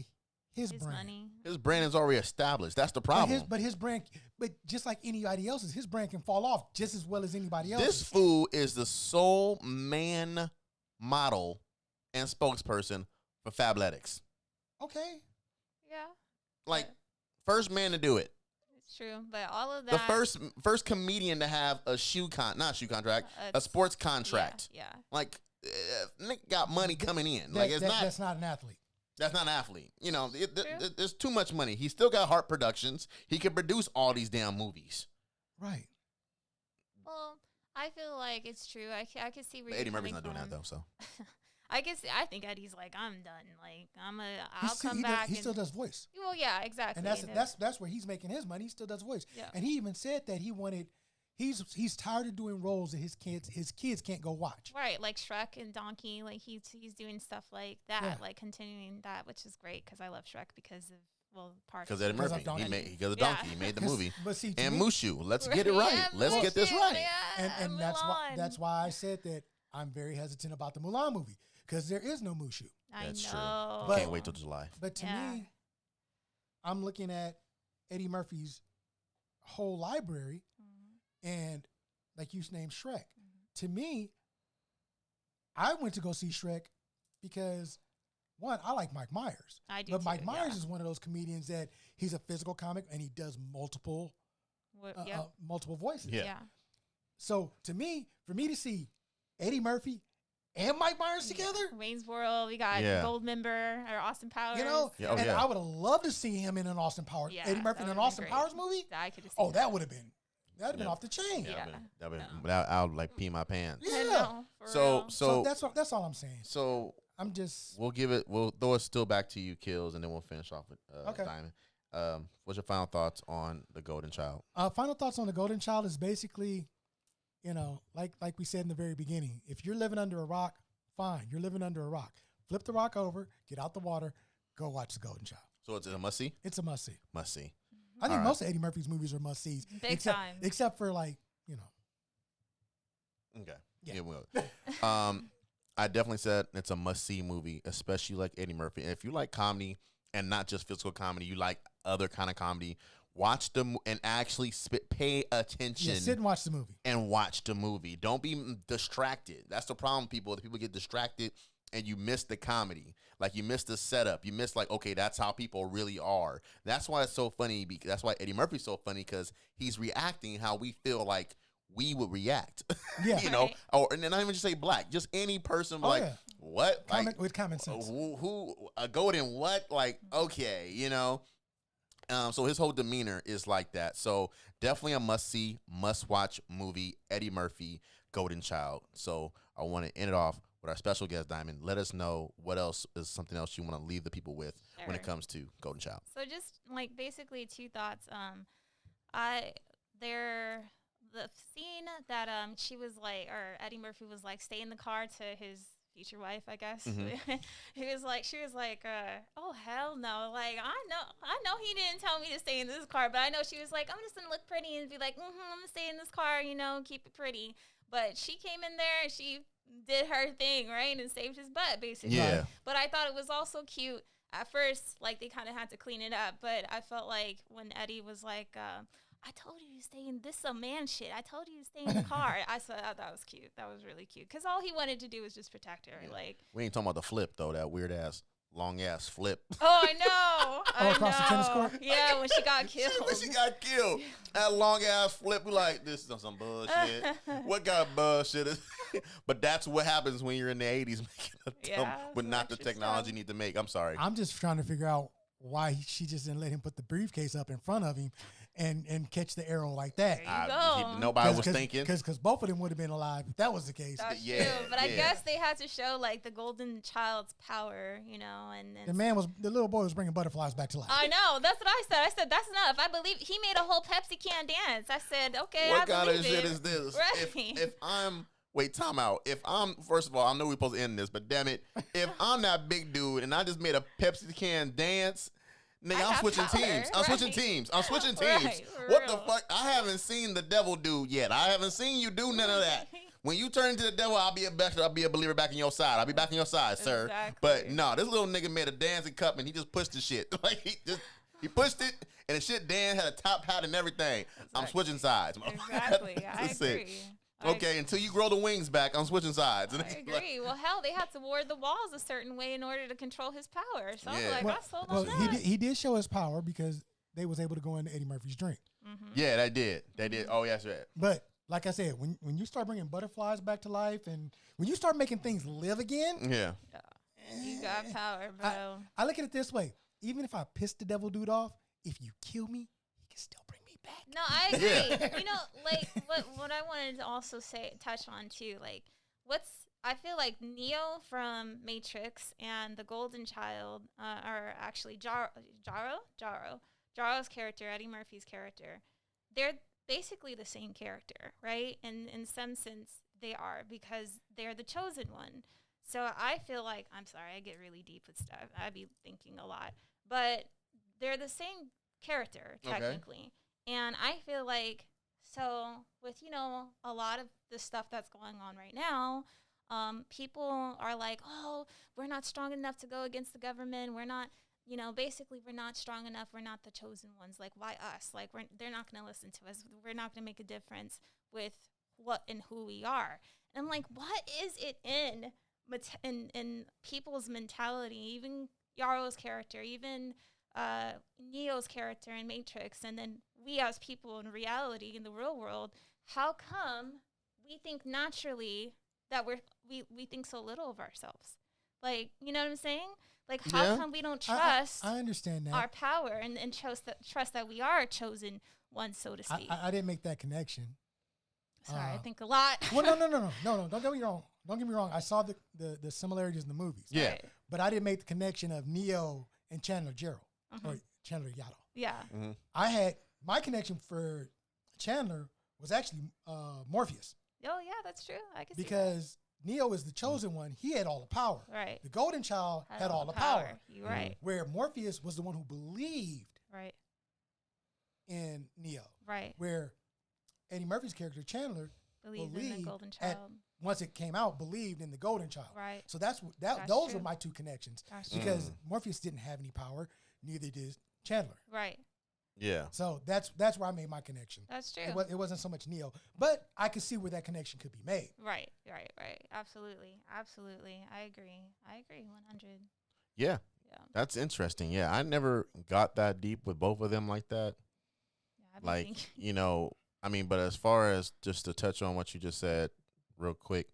his brand? Money. His brand is already established. That's the problem. But his brand, but just like anybody else's, his brand can fall off just as well as anybody else's. This fool is the sole man model and spokesperson for Fabletics. Okay. Yeah, Like, first man to do it. it's true. But all of that. The first comedian to have a a sports contract. Yeah. Like, Nick got money coming in. Like, That's not an athlete. That's not an athlete. You know, True. there's too much money. He still got Hart Productions. He can produce all these damn movies. Right. Well, I feel like it's true. I can see where But you're Eddie Murphy's coming not doing that, from. though, so. I think Eddie's like, I'm done. Like, I'll come back. He still does voice. Well, yeah, exactly. And that's where he's making his money. He still does voice. Yeah. And he even said that he's tired of doing roles that his kids can't go watch. right, like Shrek and Donkey. Like he's doing stuff like that, Yeah. like continuing that, which is great because I love Shrek because of part Because Eddie Because Murphy, of Donkey. because of Yeah. Donkey, he made the movie. But see, to And me- Mushu, let's get it right. Yeah, Let's get this Mushu, right. yeah, and that's why I said that I'm very hesitant about the Mulan movie because there is no Mushu. I That's true. know. But- Can't wait till July. But to Yeah. me, I'm looking at Eddie Murphy's whole library, and like you named Shrek. To me, I went to go see Shrek because one, I like Mike Myers. I do. But Mike too, Myers yeah. is one of those comedians that he's a physical comic and he does multiple Yep. multiple voices. Yeah. Yeah. So to me, for me to see Eddie Murphy and Mike Myers together, Wayne's World. We got Yeah. Goldmember or Austin Powers. you know, Yeah, oh, and yeah. I would have loved to see him in an Austin Powers, Yeah, Eddie Murphy that in an would've Austin been great. Powers movie. I could have seen. Oh, that would have been off the chain. Yeah. I'll like pee my pants. Yeah. No, for So real. So that's all I'm saying. so I'm just we'll throw it still back to you, Kills, and then we'll finish off with Okay. Diamond. What's your final thoughts on The Golden Child? final thoughts on the Golden Child is basically, you know, like we said in the very beginning, if you're living under a rock, fine, you're living under a rock. Flip the rock over, get out the water, go watch the Golden Child. So it's a must see. It's a must see. Must see. I think All right. most of Eddie Murphy's movies are must sees, Big time. except for like, you know. Okay. Yeah. Yeah. Well, I definitely said it's a must see movie, especially like Eddie Murphy. And if you like comedy and not just physical comedy, you like other kind of comedy watch and actually pay attention. Yeah, sit and watch the movie. And watch the movie. Don't be distracted. That's the problem, people. People get distracted and you miss the comedy. Like, you miss the setup. You miss, like, okay, that's how people really are. That's why it's so funny. That's why Eddie Murphy's so funny, because he's reacting how we feel like we would react. Yeah. You know? Right. Or, and not even just say black. Just any person, like, yeah. what? Like, With common sense. who a golden what? Like, okay, you know? So his whole demeanor is like that. So definitely a must-see, must-watch movie, Eddie Murphy, Golden Child. So I want to end it off with our special guest, Diamond. Let us know what else is something else you want to leave the people with when it Sure. comes to Golden Child. So just like basically two thoughts. The scene that she was like, or Eddie Murphy was like, stay in the car to his future wife, I guess. She was like, oh hell no! Like, I know he didn't tell me to stay in this car, but I know she was like, I'm just gonna look pretty and be like, I'm gonna stay in this car, you know, keep it pretty. But she came in there and she did her thing, right, and saved his butt, basically. Yeah. But I thought it was also cute. At first, like, they kind of had to clean it up, but I felt like when Eddie was like, I told you to stay in this some man shit. I told you to stay in the car. I thought that was cute. That was really cute. Because all he wanted to do was just protect her. Like, We ain't talking about the flip, though, that weird-ass, long-ass flip. oh, I know. across the tennis court? Yeah, when she got killed. When she got killed. That long-ass flip, we like, this is some bullshit. What kind of bullshit is But that's what happens when you're in the 80s making a dumb, but some not the extra technology stuff. you need to make. I'm sorry. I'm just trying to figure out why she just didn't let him put the briefcase up in front of him and catch the arrow like that. There you go. Nobody was thinking. Because both of them would have been alive if that was the case. That's Yeah, true. But I yeah. guess they had to show, like, the golden child's power, you know, and The little boy was bringing butterflies back to life. I know. That's what I said. I said, that's enough. I believe he made a whole Pepsi can dance. I said, okay, What I kind of believe shit it. is this? Right. If I'm wait, time out. If I'm first of all, I know we're supposed to end this, but damn it, if I'm that big dude and I just made a Pepsi can dance, nigga, I I'm have switching power, teams. I'm switching right. teams. I'm switching teams. Right, for What the real. fuck? I haven't seen the devil do yet. I haven't seen you do none of that. When you turn into the devil, I'll be a believer back in your side. I'll be back on your side, sir. Exactly. But no, this little nigga made a dancing cup and he just pushed the shit. Like he pushed it and the shit Dan had a top hat and everything. I'm switching sides. Exactly. I That's it. agree. Okay, until you grow the wings back, I'm switching sides. I agree. Well, hell, they had to ward the walls a certain way in order to control his power. So I was Yeah. like, Well, I sold well, on that. he did show his power because they was able to go into Eddie Murphy's drink. Yeah, they did. They did. Oh, yes, right. But like I said, when you start bringing butterflies back to life and when you start making things live again, Yeah. You got power, bro. I look at it this way. Even if I piss the devil dude off, if you kill me, he can still bring me back. No, I agree. Yeah. You know, like what I wanted to also touch on too, like I feel like Neo from Matrix and the Golden Child are actually Jaro's character, Eddie Murphy's character. They're basically the same character, right? And in some sense, they are because they're the chosen one. So I feel like, I'm sorry, I get really deep with stuff. I be thinking a lot, but they're the same character technically. And I feel like, so with, you know, a lot of the stuff that's going on right now, people are like, oh, we're not strong enough to go against the government. We're not, you know, basically we're not strong enough. We're not the chosen ones. Like, why us? Like, they're not going to listen to us. We're not going to make a difference with what and who we are. And I'm like, what is it in people's mentality, even Yaro's character, even Neo's character in Matrix, and then we as people in reality, in the real world, how come we think naturally that we think so little of ourselves? Like, you know what I'm saying? Like, how come we don't trust I understand that. our power and trust that we are chosen ones, so to speak? I didn't make that connection. Sorry, I think a lot. Well, no. Don't get me wrong. Don't get me wrong. I saw the similarities in the movies. Yeah. Right. But I didn't make the connection of Neo and Chandler Gerald or Chandler Yato. Yeah. I had my connection for Chandler was actually Morpheus Oh, yeah, that's true. I can see that. because Neo is the chosen one. He had all the power. Right. The Golden Child had all the power. You're right. Where Morpheus was the one who believed Right. in Neo. Right. Where Eddie Murphy's character Chandler Believe in the believed Golden at- Child. once it came out, believed in the Golden Child. Right. So those true. were my two connections That's true. because Morpheus didn't have any power, neither did Chandler. Right. Yeah. So that's where I made my connection. That's true. It wasn't so much Neo, but I could see where that connection could be made. Right. Absolutely. I agree. 100. Yeah. Yeah. That's interesting. Yeah. I never got that deep with both of them like that. I've been Like, thinking. you know, I mean, but as far as just to touch on what you just said real quick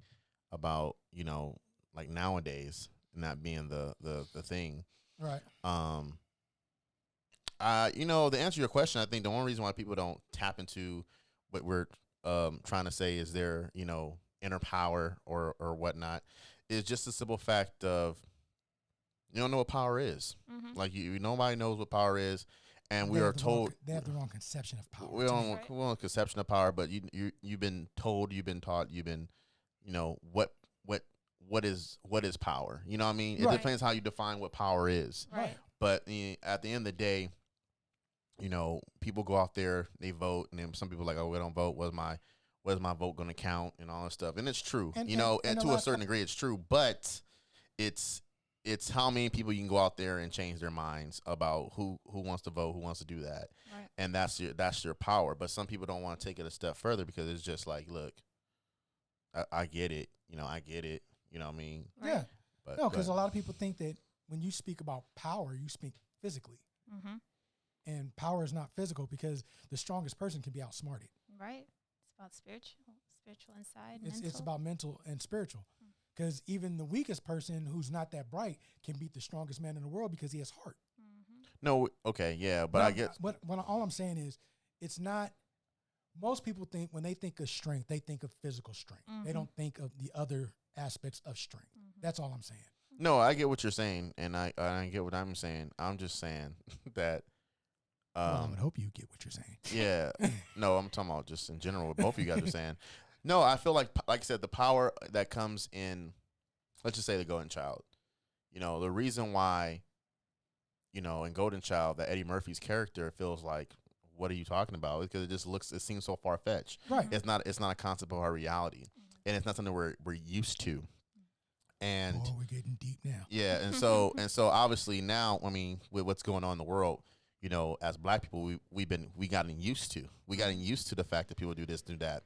about, you know, like nowadays and that being the thing. Right. You know, to answer your question, I think the only reason why people don't tap into what we're trying to say is their, you know, inner power or whatnot is just the simple fact of you don't know what power is. Mm-hmm. Like nobody knows what power is, and we They are have the wrong- told they have the wrong conception of power. we to don't me. Right. we don't conception of power, but you've been told, you've been taught, you've been, you know, what is power. You know what I mean? It Right. depends how you define what power is. Right. But at the end of the day, you know, people go out there, they vote, and then some people are like, oh, we don't vote. Where's my vote going to count and all that stuff? And it's true, And- you know, and and a to lot a of certain degree, it's true. But it's how many people you can go out there and change their minds about who wants to vote, who wants to do that, Right. and that's your power. But some people don't want to take it a step further because it's just like, look, I get it, you know, I get it, you know what I mean? Right. Yeah. But No, because a lot of people think that when you speak about power, you speak physically. Mm-hmm. And power is not physical because the strongest person can be outsmarted. Right. It's about spiritual inside. It's about mental and spiritual. Because even the weakest person who's not that bright can beat the strongest man in the world because he has heart. Mm-hmm. no, okay, yeah, but I get What all I'm saying is, it's not. Most people think when they think of strength, they think of physical strength. They Mhm. don't think of the other aspects of strength. Mm-hmm. That's all I'm saying. no, I get what you're saying, and I get what I'm saying. I'm just saying that. Well, I would hope you get what you're saying. Yeah. No, I'm talking about just in general what both of you guys are saying. No, I feel like I said, the power that comes in, let's just say the Golden Child. You know, the reason why, you know, in Golden Child, that Eddie Murphy's character feels like, what are you talking about? Because it seems so far fetched. Right. It's not a concept of our reality, and it's not something we're used to. And Oh, we're getting deep now. yeah, and so obviously now, I mean, with what's going on in the world, you know, as Black people, we gotten used to the fact that people do this, do that.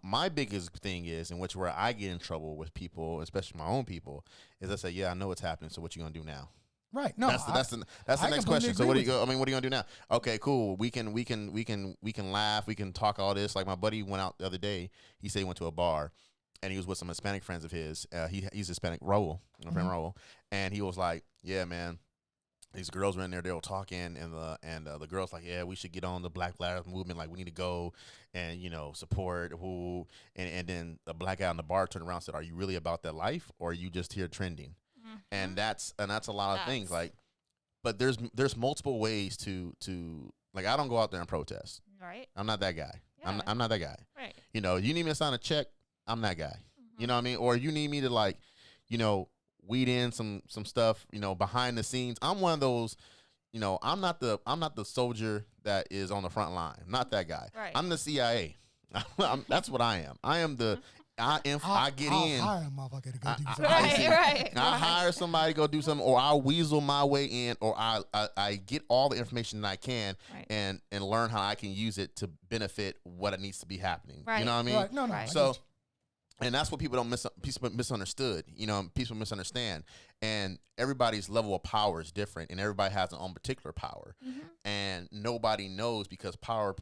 My biggest thing is, in which where I get in trouble with people, especially my own people, is I say, yeah, I know what's happening. So what you gonna do now? Right. No, That's the I next completely question. So agree what do with you go? I mean, what are you gonna do now? Okay, cool. We can laugh. We can talk all this. Like my buddy went out the other day. He said he went to a bar, and he was with some Hispanic friends of his. He's Hispanic, Raul, my friend Raul, and he was like, yeah, man. These girls were in there, they were talking, and the girls like, yeah, we should get on the Black Lives Movement, like we need to go and, you know, support who, and then the black guy on the bar turned around and said, are you really about that life, or are you just here trending? Mm-hmm. And that's a lot of things, like, but there's multiple ways to like, I don't go out there and protest. Right. I'm not that guy. Yeah. I'm not that guy. Right. You know, you need me to sign a check, I'm that guy. Mm-hmm. You know what I mean? Or you need me to, like, you know, weed in some stuff, you know, behind the scenes. I'm one of those, you know, I'm not the soldier that is on the front line. I'm not that guy. Right. I'm the CIA. That's what I am. I am the I get I'll in. hire a motherfucker to go do I- something. Right. I hire somebody to go do something, or I'll weasel my way in, or I get all the information that I can, Right. and learn how I can use it to benefit what needs to be happening. Right. You know what I mean? Right. No. Right. I So, get you. and that's what people misunderstood. You know, people misunderstand, and everybody's level of power is different, and everybody has their own particular power, Mm-hmm. and nobody knows because power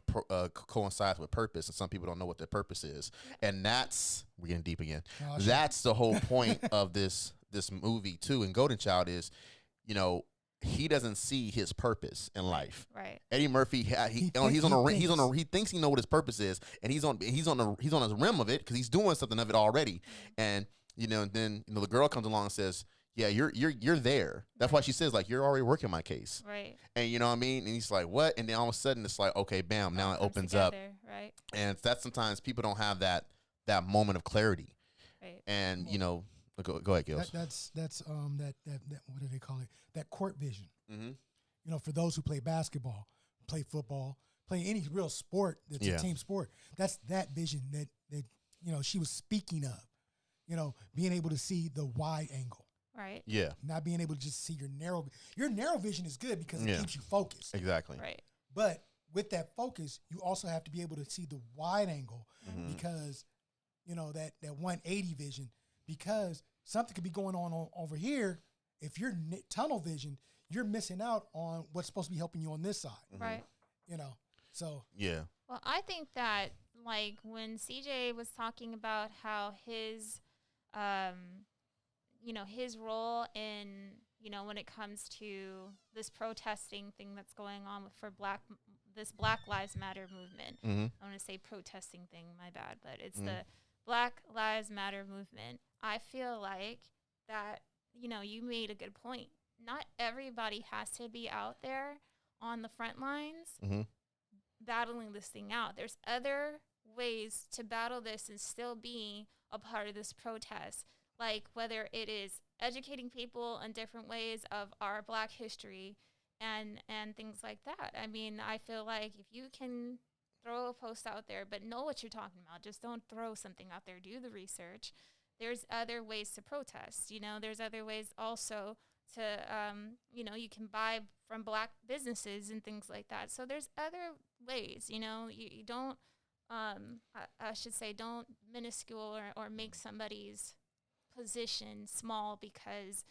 coincides with purpose, and some people don't know what their purpose is, and we're getting deep again. Oh, shit. That's the whole point of this movie too. And Golden Child is, you know, he doesn't see his purpose in life. Right. Eddie Murphy, he thinks he know what his purpose is, and he's on his rim of it because he's doing something of it already. And you know, then the girl comes along and says, "Yeah, you're there." That's why she says, like, "You're already working my case." Right. And you know what I mean? And he's like, "What?" And then all of a sudden, it's like, okay, bam, now it Comes opens up. together, Right. And that's sometimes people don't have that moment of clarity. Right. And you know, go ahead, Gills. That's that what do they call it? That court vision. Mm-hmm. You know, for those who play basketball, play football, play any real sport that's Yeah. a team sport, that's that vision that you know she was speaking of. You know, being able to see the wide angle, Right. Yeah, not being able to just see your narrow. Your narrow vision is good because it Yeah. keeps you focused. exactly. Right. But with that focus, you also have to be able to see the wide angle because, that 180 vision, because something could be going on over here. If you're tunnel vision, you're missing out on what's supposed to be helping you on this side. Right. So. Yeah. Well, I think that, like, when CJ was talking about how his, his role in, when it comes to this protesting thing that's going on for this Black Lives Matter movement. I want to say protesting thing, my bad, but it's the Black Lives Matter movement. I feel like that, you made a good point. Not everybody has to be out there on the front lines battling this thing out. There's other ways to battle this and still be a part of this protest, like whether it is educating people in different ways of our Black history and things like that. I mean, I feel like if you can throw a post out there but know what you're talking about, just don't throw something out there, do the research. There's other ways to protest. There's other ways also to, you can buy from Black businesses and things like that. So there's other ways, you don't, I should say, don't minuscule or make somebody's position small because,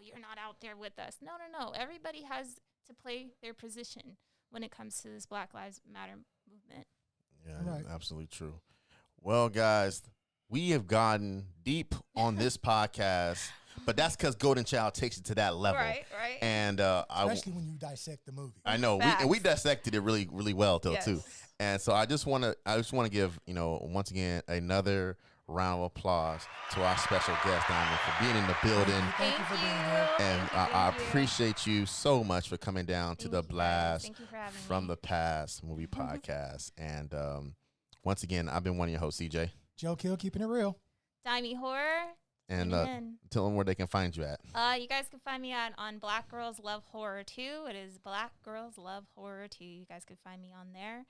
you're not out there with us. No. Everybody has to play their position when it comes to this Black Lives Matter movement. Yeah, Right. absolutely true. Well, guys, we have gotten deep on this podcast, but that's because Golden Child takes it to that level. Right. And Especially when you dissect the movie. I know we dissected it really, really well too. And so I just want to give, once again, another round of applause to our special guest, Diamond, for being in the building. Thank you for being here. And I appreciate you so much for coming down to the Blast Thank you for having from me. the Past movie podcast. And once again, I've been one of your hosts, CJ. Joe Kill, keeping it real. Dimey Horror. And tell them where they can find you at. You guys can find me on Black Girls Love Horror 2. It is Black Girls Love Horror 2. You guys can find me on there.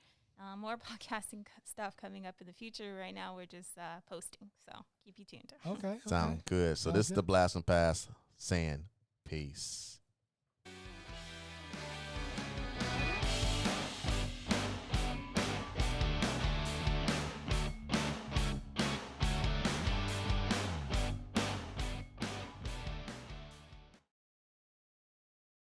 More podcasting stuff coming up in the future. Right now, we're just posting, so keep you tuned. Okay. Sound good. So Sounds this is good. the Blast and Pass saying peace.